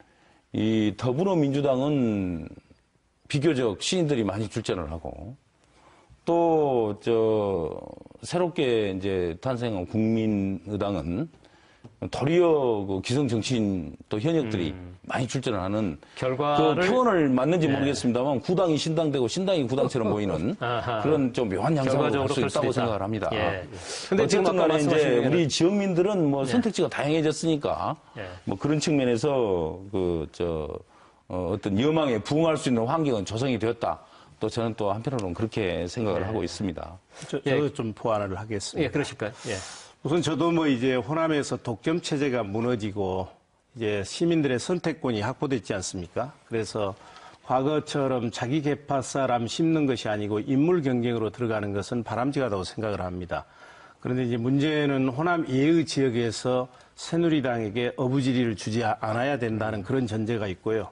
이 더불어민주당은 비교적 신인들이 많이 출전을 하고 또 새롭게 이제 탄생한 국민의당은 도리어 그 기성 정치인 또 현역들이 많이 출전을 하는 결과를 그 표현을 맞는지 모르겠습니다만 구당이 신당되고 신당이 구당처럼 보이는 그런 좀 묘한 양상으로 갈 수 있다고 생각을 합니다. 근데 어쨌든 간에 이제 우리 지역민들은 선택지가 다양해졌으니까 그런 측면에서 어떤 여망에 부응할 수 있는 환경은 조성이 되었다. 또 저는 또 한편으로는 그렇게 생각을 하고 있습니다. 저도 좀 보완을 하겠습니다. 예, 그러실까요? 예. 우선 저도 이제 호남에서 독점 체제가 무너지고 이제 시민들의 선택권이 확보됐지 않습니까? 그래서 과거처럼 자기 계파 사람 심는 것이 아니고 인물 경쟁으로 들어가는 것은 바람직하다고 생각을 합니다. 그런데 이제 문제는 호남 예의 지역에서 새누리당에게 어부지리를 주지 않아야 된다는 그런 전제가 있고요.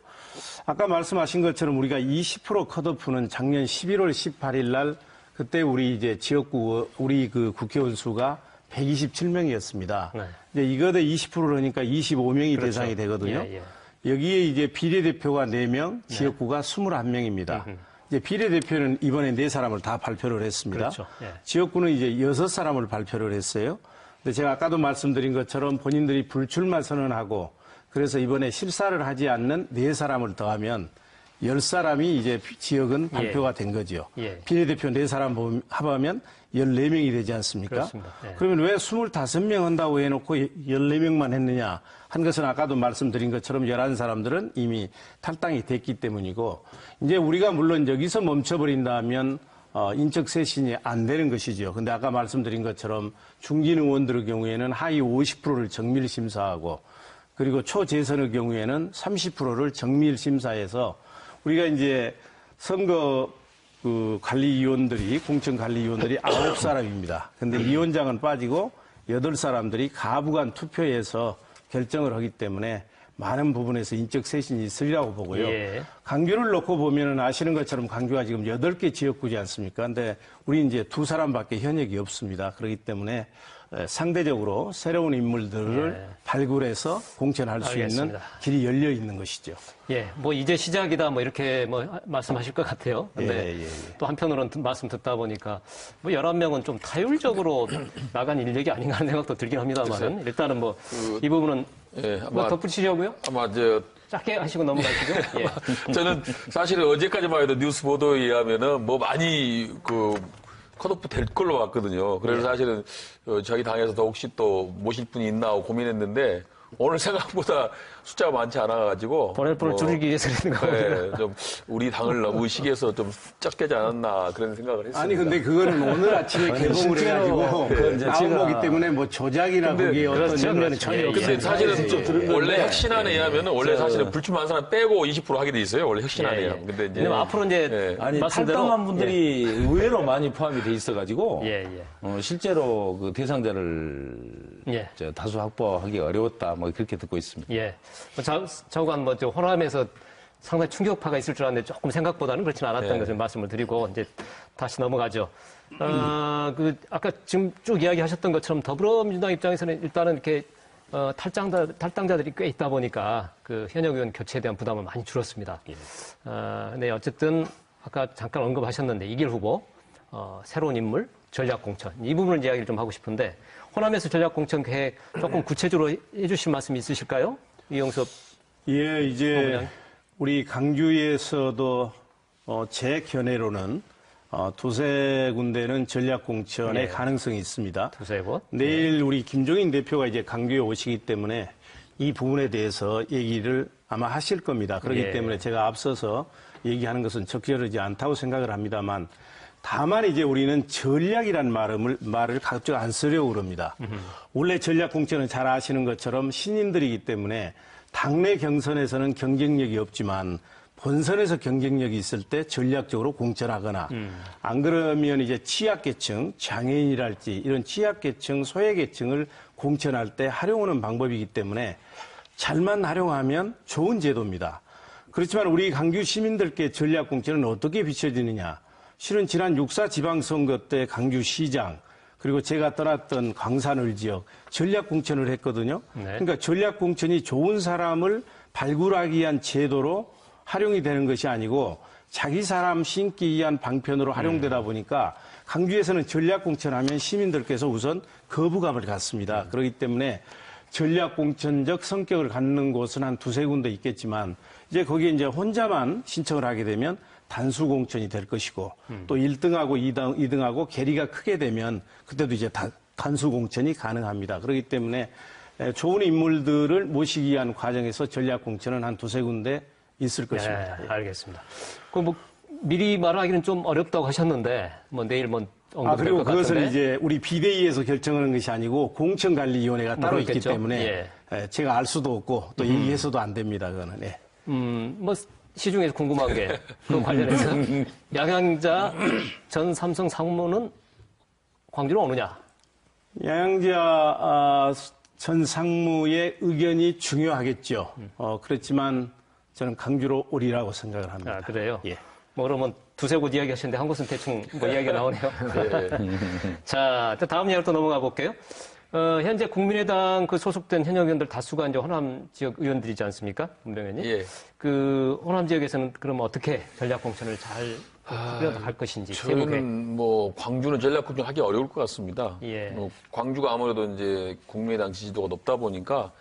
아까 말씀하신 것처럼 우리가 20% 컷오프는 작년 11월 18일 날 그때 우리 이제 지역구 우리 그 국회의원 수가 127명이었습니다. 네. 이제 이거에 20%라니까 25명이 그렇죠. 대상이 되거든요. 예. 여기에 이제 비례대표가 4명, 지역구가 21명입니다. 이제 비례대표는 이번에 4사람을 다 발표를 했습니다. 그렇죠. 예. 지역구는 이제 6사람을 발표를 했어요. 근데 제가 아까도 말씀드린 것처럼 본인들이 불출마 선언하고 그래서 이번에 실사를 하지 않는 4사람을 더하면 10사람이 이제 지역은 발표가 된 거죠. 예. 비례대표 4사람 합하면 14명이 되지 않습니까? 그렇습니다. 예. 그러면 왜 25명 한다고 해놓고 14명만 했느냐 한 것은 아까도 말씀드린 것처럼 11사람들은 이미 탈당이 됐기 때문이고 이제 우리가 물론 여기서 멈춰버린다면 인적 쇄신이 안 되는 것이죠. 근데 아까 말씀드린 것처럼 중진 의원들의 경우에는 하위 50%를 정밀 심사하고 그리고 초재선의 경우에는 30%를 정밀 심사해서 우리가 이제 선거 관리위원들이 공천 관리위원들이 9사람입니다. 근데 위원장은 빠지고 8사람들이 가부간 투표에서 결정을 하기 때문에 많은 부분에서 인적 쇄신이 있으리라고 보고요. 예. 강규를 놓고 보면은 아시는 것처럼 강규가 지금 8개 지역구지 않습니까? 근데 우리 이제 2사람밖에 현역이 없습니다. 그렇기 때문에 상대적으로 새로운 인물들을 예. 발굴해서 공천할 수 있는 알겠습니다. 길이 열려 있는 것이죠. 예, 뭐 이제 시작이다 뭐 이렇게 뭐 말씀하실 것 같아요. 근데 예. 또 한편으로는 말씀 듣다 보니까 뭐 11명은 좀 타율적으로 나간 인력이 아닌가 하는 생각도 들긴 합니다만은 일단은 뭐 이 부분은 예, 뭐 덧붙이려고요? 아마 짧게 하시고 넘어가시죠. 예. 저는 사실은 어제까지만 해도 뉴스 보도에 의하면은 뭐 많이 컷오프 될 걸로 봤거든요. 그래서 사실은 자기 당에서 더 혹시 또 모실 분이 있나 하고 고민했는데 오늘 생각보다 숫자가 많지 않아가지고 보낼 분을 줄이기 위해서 그러는 거거든요. 네, 좀 우리 당을 너무 시기해서 좀 적게지 않았나 그런 생각을 했습니다. 아니 근데 그거는 오늘 아침에 개봉을 해가지고 나온 거기 때문에 뭐 조작이나 그게 어떤 면면은 전혀 근데 없습니다. 사실은 원래 혁신안에 의하면 원래 사실은 불출마한 사람 빼고 20% 하게 돼 있어요. 원래 혁신안에 의하면. 근데 이제 왜냐면 앞으로 이제 예. 아니 말씀대로 탈당한 분들이 의외로 많이 포함이 돼 있어가지고 예. 실제로 그 대상자를 예. 다수 확보하기 어려웠다 뭐 그렇게 듣고 있습니다. 예. 저간 뭐 호남에서 상당히 충격파가 있을 줄 알았는데 조금 생각보다는 그렇지는 않았다는 것을 말씀을 드리고 이제 다시 넘어가죠. 아까 지금 쭉 이야기하셨던 것처럼 더불어민주당 입장에서는 일단은 이렇게 탈당자들이 꽤 있다 보니까 그 현역 의원 교체에 대한 부담은 많이 줄었습니다. 근데 어쨌든 아까 잠깐 언급하셨는데 이길 후보, 새로운 인물, 전략 공천 이 부분을 이야기를 좀 하고 싶은데 호남에서 전략 공천 계획 조금 구체적으로 해주실 말씀 있으실까요? 이용섭. 예, 이제 우리 강주에서도 제 견해로는 두세 군데는 전략 공천의 가능성이 있습니다. 두세 곳. 내일 우리 김종인 대표가 이제 강주에 오시기 때문에 이 부분에 대해서 얘기를 아마 하실 겁니다. 그렇기 때문에 제가 앞서서 얘기하는 것은 적절하지 않다고 생각을 합니다만 다만 이제 우리는 전략이란 말을 가급적 안 쓰려고 그럽니다. 원래 전략 공천은 잘 아시는 것처럼 신인들이기 때문에 당내 경선에서는 경쟁력이 없지만 본선에서 경쟁력이 있을 때 전략적으로 공천하거나 안 그러면 이제 취약계층, 장애인이랄지 이런 취약계층, 소외계층을 공천할 때 활용하는 방법이기 때문에 잘만 활용하면 좋은 제도입니다. 그렇지만 우리 강주 시민들께 전략 공천은 어떻게 비춰지느냐. 실은 지난 6.4 지방선거 때 강주시장 그리고 제가 떠났던 광산을 지역 전략 공천을 했거든요. 그러니까 전략 공천이 좋은 사람을 발굴하기 위한 제도로 활용이 되는 것이 아니고 자기 사람 심기 위한 방편으로 활용되다 보니까 강주에서는 전략 공천하면 시민들께서 우선 거부감을 갖습니다. 그렇기 때문에 전략 공천적 성격을 갖는 곳은 한 두세 군데 있겠지만 이제 거기에 이제 혼자만 신청을 하게 되면 단수 공천이 될 것이고 또 1등하고 2등하고 괴리가 크게 되면 그때도 이제 단수 공천이 가능합니다. 그렇기 때문에 좋은 인물들을 모시기 위한 과정에서 전략 공천은 한 두세 군데 있을 것입니다. 네, 알겠습니다. 뭐 미리 말하기는 좀 어렵다고 하셨는데 뭐 내일 뭐 언급될 그리고 것 같은데. 그것을 이제 우리 비대위에서 결정하는 것이 아니고 공천관리위원회가 따로 있기 그렇겠죠. 때문에 제가 알 수도 없고 또 얘기해서도 안 됩니다. 그거는. 뭐 시중에서 궁금한 게 그 관련해서 양양자 전 삼성 상무는 광주로 오느냐? 양양자 전 상무의 의견이 중요하겠죠. 그렇지만 저는 강주로 오리라고 생각을 합니다. 아, 그래요? 예. 뭐 그러면 두세 곳 이야기하셨는데 한 곳은 대충 뭐 이야기가 나오네요. 자, 다음 이야기로 또 넘어가 볼게요. 현재 국민의당 그 소속된 현역 의원들 다수가 이제 호남 지역 의원들이지 않습니까? 문병 의원님. 예. 그 호남 지역에서는 그럼 어떻게 전략 공천을 잘 할 것인지 세목에. 저는 뭐 광주는 전략 공천하기 어려울 것 같습니다. 예. 광주가 아무래도 이제 국민의당 지지도가 높다 보니까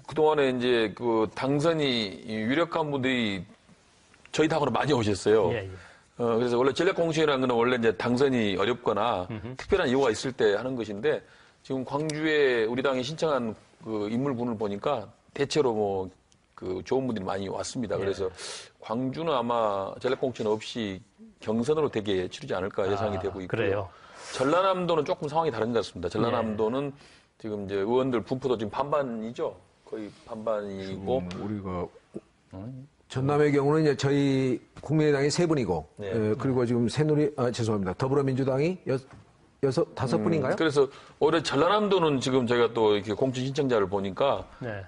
그동안에 이제 그 당선이 유력한 분들이 저희 당으로 많이 오셨어요. 예, 예. 그래서 원래 전략 공천이라는 건 원래 이제 당선이 어렵거나 특별한 이유가 있을 때 하는 것인데 지금 광주에 우리 당이 신청한 그 인물분을 보니까 대체로 뭐 그 좋은 분들이 많이 왔습니다. 그래서 광주는 아마 전략 공천 없이 경선으로 되게 치르지 않을까 예상이 되고 있고요. 그래요. 전라남도는 조금 상황이 다른 것 같습니다. 전라남도는 지금 이제 의원들 분포도 지금 반반이죠. 거의 반반이고 우리가 전남의 경우는 이제 저희 국민의당이 3분이고, 네. 그리고 지금 죄송합니다. 더불어민주당이 다섯 분인가요? 그래서 올해 전라남도는 지금 제가 또 이렇게 공천 신청자를 보니까 네.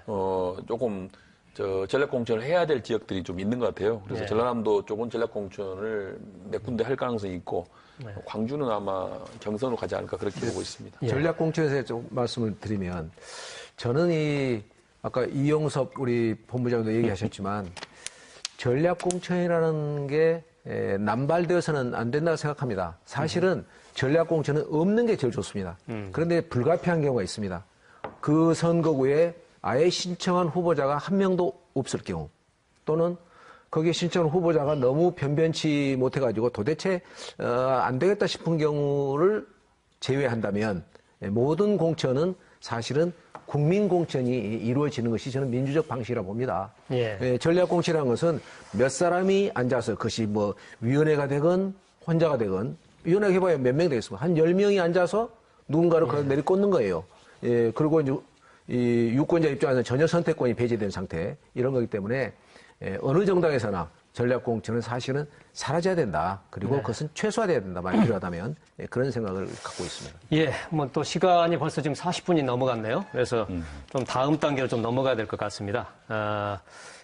조금 전략 공천을 해야 될 지역들이 좀 있는 것 같아요. 그래서 네. 전라남도 쪽은 전략 공천을 몇 군데 할 가능성이 있고 광주는 아마 경선으로 가지 않을까 그렇게 보고 있습니다. 예. 전략 공천에서 좀 말씀을 드리면 저는 아까 이영섭 우리 본부장도 얘기하셨지만 전략 공천이라는 게 남발되어서는 안 된다고 생각합니다. 사실은 전략 공천은 없는 게 제일 좋습니다. 그런데 불가피한 경우가 있습니다. 그 선거구에 아예 신청한 후보자가 한 명도 없을 경우 또는 거기에 신청한 후보자가 너무 변변치 못해가지고 도대체 안 되겠다 싶은 경우를 제외한다면 모든 공천은 사실은 국민 공천이 이루어지는 것이 저는 민주적 방식이라고 봅니다. 예. 전략 공천이라는 것은 몇 사람이 앉아서 그것이 뭐 위원회가 되건 혼자가 되건 위원회 해봐야 몇 명 되겠습니까? 한 10명이 앉아서 누군가를 내리꽂는 거예요. 예, 그리고 이제 이 유권자 입장에서는 전혀 선택권이 배제된 상태 이런 거기 때문에 어느 정당에서나 전략 공천은 사실은 사라져야 된다. 그리고 그것은 최소화돼야 된다. 만약 필요하다면 그런 생각을 갖고 있습니다. 예, 뭐 또 시간이 벌써 지금 40분이 넘어갔네요. 그래서 좀 다음 단계로 좀 넘어가야 될 것 같습니다.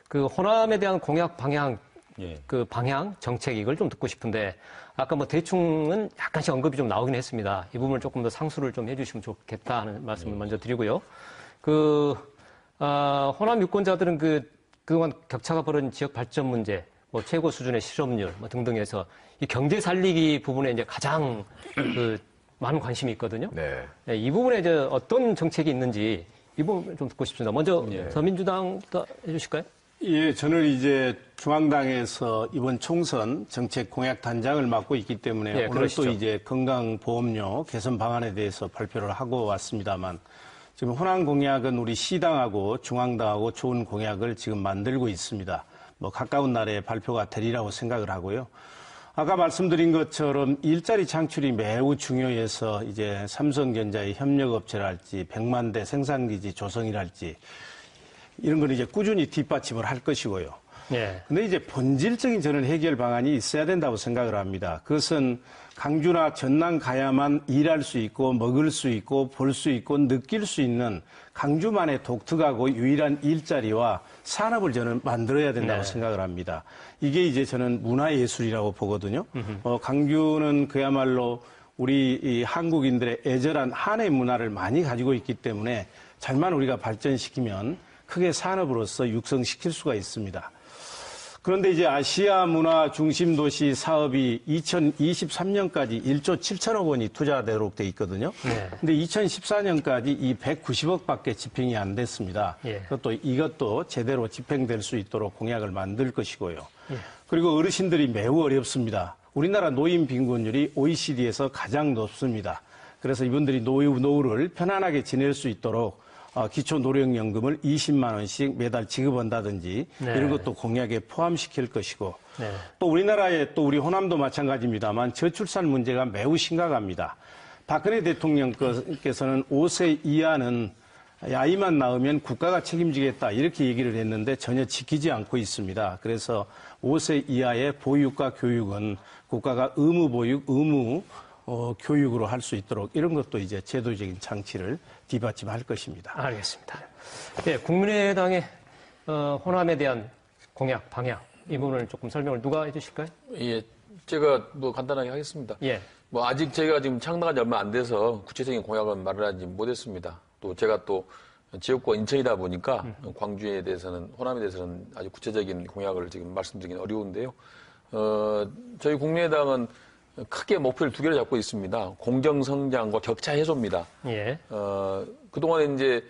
그 호남에 대한 공약 방향, 예. 그 방향, 정책 이걸 좀 듣고 싶은데 아까 뭐 대충은 약간씩 언급이 좀 나오긴 했습니다. 이 부분을 조금 더 상수를 좀 해주시면 좋겠다 하는 말씀을 먼저 드리고요. 호남 유권자들은 그동안 격차가 벌어진 지역 발전 문제, 뭐 최고 수준의 실업률 뭐 등등해서 이 경제 살리기 부분에 이제 가장 많은 관심이 있거든요. 네. 네, 이 부분에 이제 어떤 정책이 있는지 이 부분 좀 듣고 싶습니다. 먼저 더민주당부터 해주실까요? 예, 저는 이제 중앙당에서 이번 총선 정책 공약 단장을 맡고 있기 때문에 예, 오늘 그러시죠. 또 이제 건강보험료 개선 방안에 대해서 발표를 하고 왔습니다만 지금 호남 공약은 우리 시당하고 중앙당하고 좋은 공약을 지금 만들고 있습니다. 뭐 가까운 날에 발표가 되리라고 생각을 하고요. 아까 말씀드린 것처럼 일자리 창출이 매우 중요해서 이제 삼성전자의 협력업체랄지 100만 대 생산기지 조성이랄지 이런 걸 이제 꾸준히 뒷받침을 할 것이고요. 예. 근데 이제 본질적인 저는 해결 방안이 있어야 된다고 생각을 합니다. 그것은 강주나 전남 가야만 일할 수 있고 먹을 수 있고 볼 수 있고 느낄 수 있는 강주만의 독특하고 유일한 일자리와 산업을 저는 만들어야 된다고 생각을 합니다. 이게 이제 저는 문화예술이라고 보거든요. 강주는 그야말로 우리 이 한국인들의 애절한 한의 문화를 많이 가지고 있기 때문에 잘만 우리가 발전시키면 크게 산업으로서 육성시킬 수가 있습니다. 그런데 이제 아시아 문화 중심 도시 사업이 2023년까지 1조 7천억 원이 투자되도록 돼 있거든요. 네. 근데 2014년까지 이 190억밖에 집행이 안 됐습니다. 예. 이것도 제대로 집행될 수 있도록 공약을 만들 것이고요. 그리고 어르신들이 매우 어렵습니다. 우리나라 노인 빈곤율이 OECD에서 가장 높습니다. 그래서 이분들이 노후를 편안하게 지낼 수 있도록 기초노령연금을 20만 원씩 매달 지급한다든지 네. 이런 것도 공약에 포함시킬 것이고 네. 또 우리나라의 또 우리 호남도 마찬가지입니다만 저출산 문제가 매우 심각합니다. 박근혜 대통령께서는 5세 이하는 아이만 낳으면 국가가 책임지겠다 이렇게 얘기를 했는데 전혀 지키지 않고 있습니다. 그래서 5세 이하의 보육과 교육은 국가가 의무 보육, 의무 교육으로 할 수 있도록 이런 것도 이제 제도적인 장치를 뒷받침할 것입니다. 알겠습니다. 예, 국민의당의 호남에 대한 공약, 방향 이 부분을 조금 설명을 누가 해주실까요? 예, 제가 뭐 간단하게 하겠습니다. 예. 뭐 아직 제가 지금 창당한 지 얼마 안 돼서 구체적인 공약은 말을 하지 못했습니다. 또 제가 또 지역구가 인천이다 보니까 광주에 대해서는, 호남에 대해서는 아주 구체적인 공약을 지금 말씀드리긴 어려운데요. 저희 국민의당은 크게 목표를 두 개를 잡고 있습니다. 공정성장과 격차 해소입니다. 예. 그동안에 이제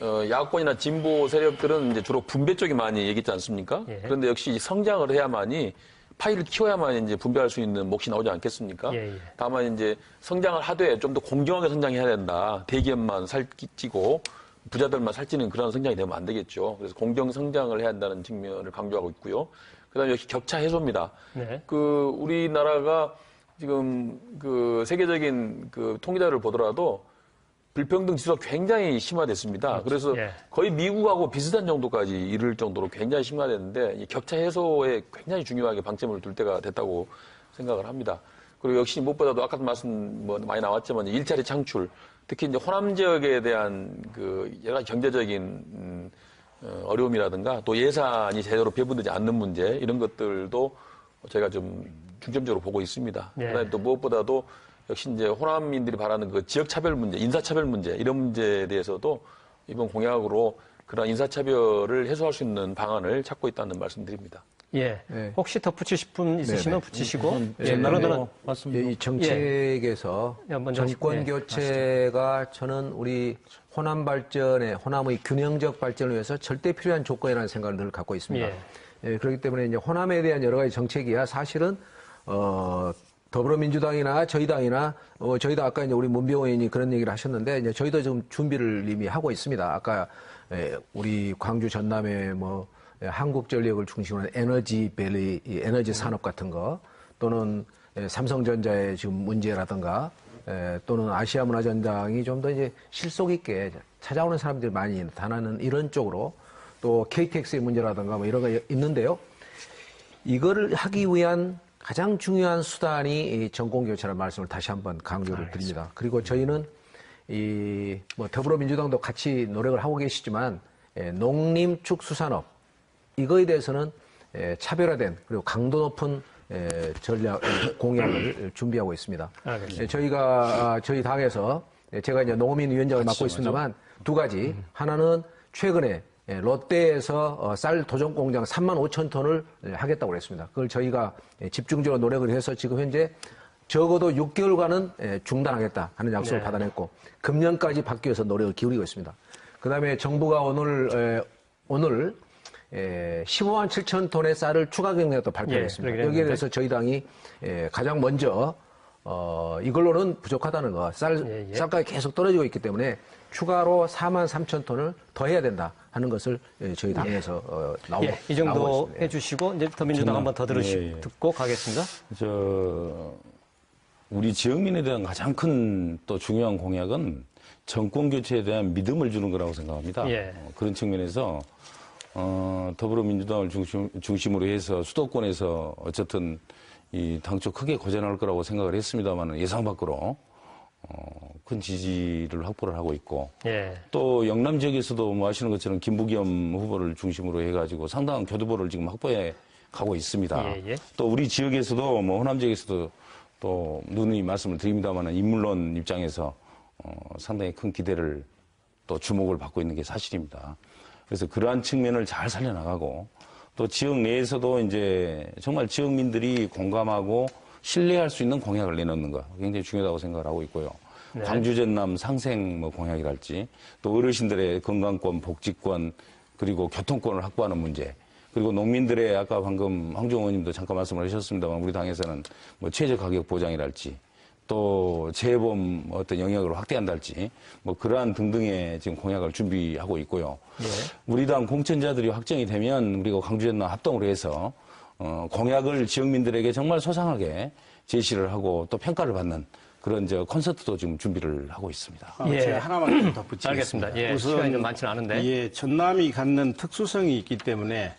야권이나 진보 세력들은 이제 주로 분배 쪽이 많이 얘기했지 않습니까? 예. 그런데 역시 성장을 해야만이 파이를 키워야만 이제 분배할 수 있는 몫이 나오지 않겠습니까? 예, 예. 다만 이제 성장을 하되 좀 더 공정하게 성장해야 된다. 대기업만 살찌고 부자들만 살찌는 그런 성장이 되면 안 되겠죠. 그래서 공정 성장을 해야 한다는 측면을 강조하고 있고요. 그다음에 역시 격차 해소입니다. 네. 우리나라가 지금 세계적인 통계자를 보더라도 불평등 지수가 굉장히 심화됐습니다. 그래서 예. 거의 미국하고 비슷한 정도까지 이를 정도로 굉장히 심화됐는데 이 격차 해소에 굉장히 중요하게 방점을 둘 때가 됐다고 생각을 합니다. 그리고 역시 무엇보다도 아까도 말씀 많이 나왔지만 일자리 창출, 특히 이제 호남 지역에 대한 여러 가지 경제적인 어려움이라든가 또 예산이 제대로 배분되지 않는 문제 이런 것들도 제가 좀 중점적으로 보고 있습니다. 네. 그다음에 또 무엇보다도 역시 이제 호남인들이 바라는 그 지역차별 문제, 인사차별 문제 이런 문제에 대해서도 이번 공약으로 그런 인사차별을 해소할 수 있는 방안을 찾고 있다는 말씀드립니다. 예. 네. 혹시 덧붙이실 분 있으시면 네네. 붙이시고. 예, 그러면은 맞습니다. 이 정책에서 예, 먼저 정권 예, 교체가 저는 우리 호남 발전에 호남의 균형적 발전을 위해서 절대 필요한 조건이라는 생각을 늘 갖고 있습니다. 예, 그렇기 때문에 이제 호남에 대한 여러 가지 정책이야 사실은 더불어민주당이나 저희 당이나 저희도 아까 이제 우리 문병호 의원이 그런 얘기를 하셨는데 이제 저희도 지금 준비를 이미 하고 있습니다. 아까 우리 광주 전남에 한국전력을 중심으로 한 에너지밸리, 에너지 산업 같은 거 또는 삼성전자의 지금 문제라든가 또는 아시아문화전당이 좀 더 이제 실속 있게 찾아오는 사람들이 많이 나타나는 이런 쪽으로 또 KTX의 문제라든가 이런 거 있는데요. 이거를 하기 위한 가장 중요한 수단이 이 정권교체라는 말씀을 다시 한번 강조를 드립니다. 그리고 저희는 더불어민주당도 같이 노력을 하고 계시지만 농림축수산업 이거에 대해서는 차별화된 그리고 강도 높은 전략 공약을 준비하고 있습니다. 저희가 저희 당에서 제가 이제 농어민위원장을 맡고 있습니다만 두 가지 하나는 최근에 롯데에서 쌀 도전 공장 35,000톤을 하겠다고 그랬습니다. 그걸 저희가 집중적으로 노력을 해서 지금 현재 적어도 6개월간은 중단하겠다 하는 약속을 받아냈고 금년까지 받기 위해서 노력을 기울이고 있습니다. 그다음에 정부가 오늘 15만 7천 톤의 쌀을 추가 경매도 발표했습니다. 여기에 대해서 저희 당이 가장 먼저 이걸로는 부족하다는 거, 쌀가격이 계속 떨어지고 있기 때문에 추가로 4만 3천 톤을 더 해야 된다 하는 것을 저희 당에서 나오고 있습니다. 이 정도 해주시고 이제 더민주당 한번 더 듣고 가겠습니다. 우리 지역민에 대한 가장 큰 또 중요한 공약은 정권 교체에 대한 믿음을 주는 거라고 생각합니다. 그런 측면에서 더불어민주당을 중심으로 해서 수도권에서 어쨌든 이 당초 크게 고전할 거라고 생각을 했습니다만 예상 밖으로 큰 지지를 확보를 하고 있고 또 영남 지역에서도 아시는 것처럼 김부겸 후보를 중심으로 해가지고 상당한 교두보를 지금 확보해 가고 있습니다. 또 우리 지역에서도 호남 지역에서도 또 누누이 말씀을 드립니다만 인물론 입장에서 상당히 큰 기대를 또 주목을 받고 있는 게 사실입니다. 그래서 그러한 측면을 잘 살려나가고 또 지역 내에서도 이제 정말 지역민들이 공감하고 신뢰할 수 있는 공약을 내놓는 거 굉장히 중요하다고 생각을 하고 있고요. 광주 전남 상생 공약이랄지 또 어르신들의 건강권, 복지권 그리고 교통권을 확보하는 문제 그리고 농민들의 아까 방금 황정호 의원님도 잠깐 말씀을 하셨습니다만 우리 당에서는 최저 가격 보장이랄지 또 재보험 어떤 영역으로 확대한달지 그러한 등등의 지금 공약을 준비하고 있고요. 우리 당 공천자들이 확정이 되면 우리가 광주 전남 합동으로 해서 공약을 지역민들에게 정말 소상하게 제시를 하고 또 평가를 받는 그런 콘서트도 지금 준비를 하고 있습니다. 제가 하나만 좀 덧붙이겠습니다. 알겠습니다. 시간이 좀 많지는 않은데. 전남이 갖는 특수성이 있기 때문에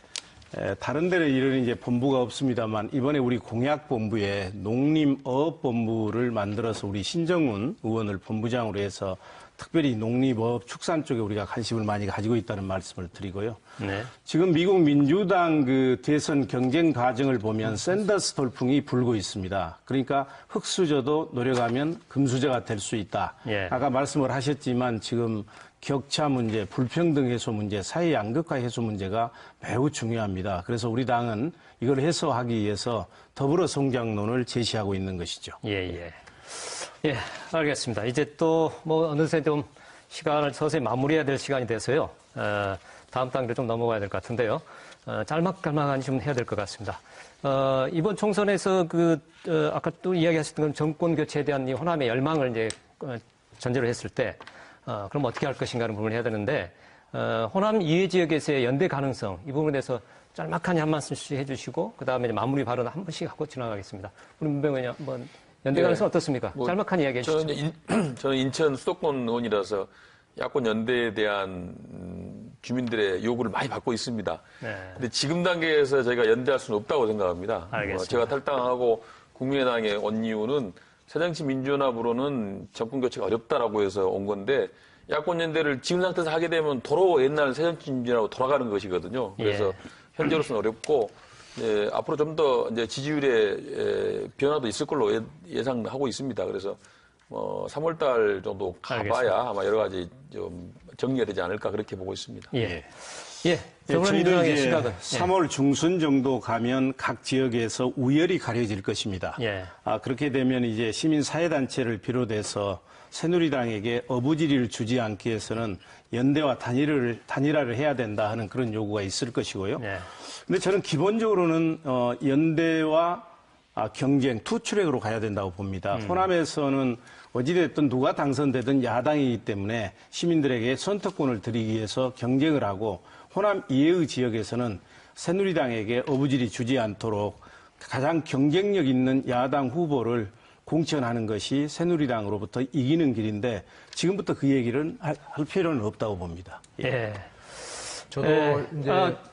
다른 데는 이런 이제 본부가 없습니다만 이번에 우리 공약본부에 농림어업본부를 만들어서 우리 신정훈 의원을 본부장으로 해서 특별히 농림업, 축산 쪽에 우리가 관심을 많이 가지고 있다는 말씀을 드리고요. 네. 지금 미국 민주당 그 대선 경쟁 과정을 보면 샌더스 돌풍이 불고 있습니다. 그러니까 흑수저도 노력하면 금수저가 될 수 있다. 예. 아까 말씀을 하셨지만 지금 격차 문제, 불평등 해소 문제, 사회 양극화 해소 문제가 매우 중요합니다. 그래서 우리 당은 이걸 해소하기 위해서 더불어 성장론을 제시하고 있는 것이죠. 예. 예, 알겠습니다. 이제 또 뭐 어느새 좀 시간을 서서히 마무리해야 될 시간이 돼서요. 다음 단계로 좀 넘어가야 될 것 같은데요. 짤막짤막하니 좀 해야 될 것 같습니다. 이번 총선에서 아까 또 이야기하셨던 건 정권 교체에 대한 이 호남의 열망을 이제 전제로 했을 때, 그럼 어떻게 할 것인가를 부분을 해야 되는데, 호남 이외 지역에서의 연대 가능성, 이 부분에 대해서 짤막하니 한 말씀씩 해주시고, 그 다음에 마무리 발언 한 번씩 하고 지나가겠습니다. 우리 문병 의원님 한번 연대 가능성 어떻습니까? 짤막하니 이야기해 주시죠. 저는 인천 수도권 의원이라서 야권 연대에 대한 주민들의 요구를 많이 받고 있습니다. 네. 근데 지금 단계에서 저희가 연대할 수는 없다고 생각합니다. 알겠습니다. 제가 탈당하고 국민의당에 온 이유는 새정치민주연합으로는 정권 교체가 어렵다라고 해서 온 건데 야권 연대를 지금 상태에서 하게 되면 도로 옛날 새정치민주연합으로 돌아가는 것이거든요. 그래서 현재로서는 어렵고 앞으로 좀 더 이제 지지율의 변화도 있을 걸로 예상하고 있습니다. 그래서 3월달 정도 가봐야 알겠습니다. 아마 여러 가지 좀 정리가 되지 않을까 그렇게 보고 있습니다. 예. 저희도 더불어민주당의 이제 시각은 3월 중순 정도 가면 각 지역에서 우열이 가려질 것입니다. 예. 그렇게 되면 이제 시민사회단체를 비롯해서 새누리당에게 어부지리를 주지 않기 위해서는 연대와 단일화를 해야 된다 하는 그런 요구가 있을 것이고요. 예. 근데 저는 기본적으로는 연대와 경쟁, 투트랙으로 가야 된다고 봅니다. 호남에서는 어찌됐든 누가 당선되든 야당이기 때문에 시민들에게 선택권을 드리기 위해서 경쟁을 하고 호남 이외의 지역에서는 새누리당에게 어부지리 주지 않도록 가장 경쟁력 있는 야당 후보를 공천하는 것이 새누리당으로부터 이기는 길인데 지금부터 그 얘기를 할 필요는 없다고 봅니다. 예. 저도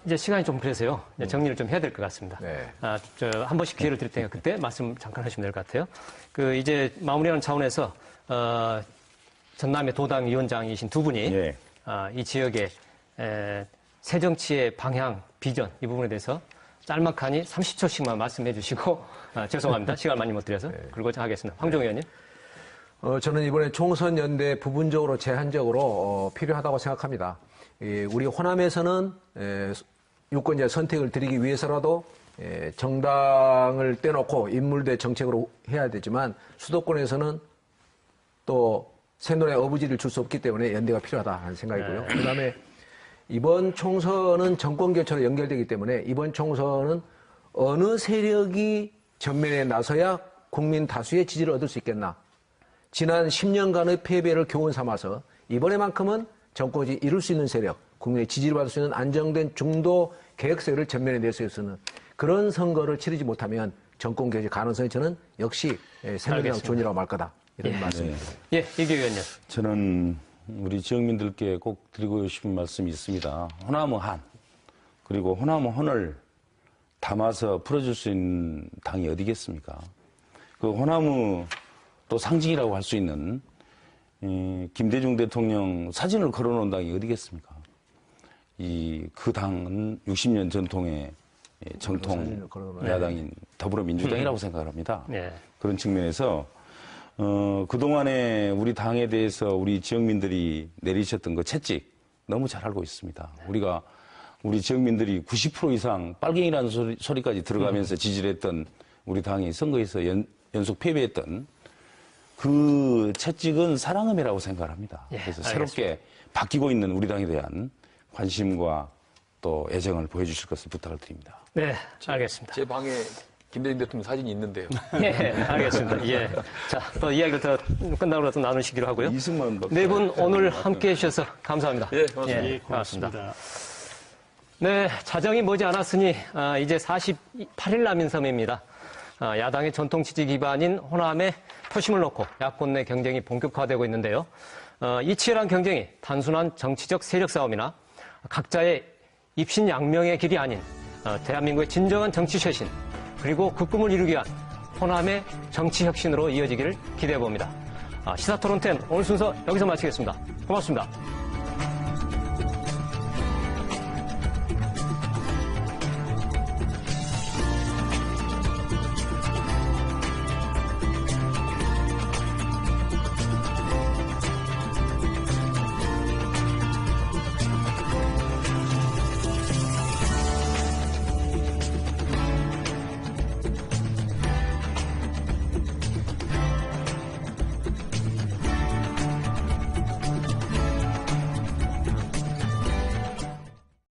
이제 시간이 좀 그래서요. 이제 정리를 좀 해야 될 것 같습니다. 네. 한 번씩 기회를 드릴 테니까 그때 말씀 잠깐 하시면 될 것 같아요. 이제 마무리하는 차원에서, 전남의 도당 위원장이신 두 분이, 예. 이 지역의, 새정치의 방향, 비전, 이 부분에 대해서 짤막하니 30초씩만 말씀해 주시고, 죄송합니다. 시간 많이 못 드려서. 그리고 하겠습니다. 황종 의원님. 저는 이번에 총선 연대 부분적으로 제한적으로 필요하다고 생각합니다. 우리 호남에서는 유권자 선택을 드리기 위해서라도 정당을 떼놓고 인물 대 정책으로 해야 되지만 수도권에서는 또 새노래 어부지를 줄 수 없기 때문에 연대가 필요하다 하는 생각이고요. 그다음에 이번 총선은 정권 교체로 연결되기 때문에 이번 총선은 어느 세력이 전면에 나서야 국민 다수의 지지를 얻을 수 있겠나. 지난 10년간의 패배를 교훈 삼아서 이번에만큼은 정권이 이룰 수 있는 세력, 국민의 지지를 받을 수 있는 안정된 중도 개혁세를 전면에 낼 수 있는 그런 선거를 치르지 못하면 정권 교체 가능성이 저는 역시 새누리당 존이라고 말 거다. 이런 말씀입니다. 예, 이규 의원님. 저는 우리 지역민들께 꼭 드리고 싶은 말씀이 있습니다. 호남의 한, 그리고 호남의 혼을 담아서 풀어줄 수 있는 당이 어디겠습니까? 그 호남의 또 상징이라고 할 수 있는 김대중 대통령 사진을 걸어놓은 당이 어디겠습니까? 그 당은 60년 전통의 정통 야당인 더불어민주당이라고 생각을 합니다. 네. 그런 측면에서 그동안에 우리 당에 대해서 우리 지역민들이 내리셨던 그 채찍 너무 잘 알고 있습니다. 우리 지역민들이 90% 이상 빨갱이라는 소리까지 들어가면서 지지를 했던 우리 당이 선거에서 연속 패배했던 그 채찍은 사랑음이라고 생각을 합니다. 예, 그래서 알겠습니다. 새롭게 바뀌고 있는 우리 당에 대한 관심과 또 애정을 보여주실 것을 부탁을 드립니다. 네, 알겠습니다. 제 방에 김대중 대통령 사진이 있는데요. 예, 알겠습니다. 예. 자, 또 이야기를 더 끝나고 또 나누시기로 하고요. 이승만 네 분 오늘 함께 해주셔서 감사합니다. 예, 고맙습니다. 예, 고맙습니다. 네, 자정이 머지 않았으니 이제 48일 남은 섬입니다. 야당의 전통 지지 기반인 호남에 표심을 놓고 야권 내 경쟁이 본격화되고 있는데요. 이 치열한 경쟁이 단순한 정치적 세력 싸움이나 각자의 입신양명의 길이 아닌 대한민국의 진정한 정치 쇄신 그리고 그 꿈을 이루기 위한 호남의 정치 혁신으로 이어지기를 기대해 봅니다. 시사토론10 오늘 순서 여기서 마치겠습니다. 고맙습니다.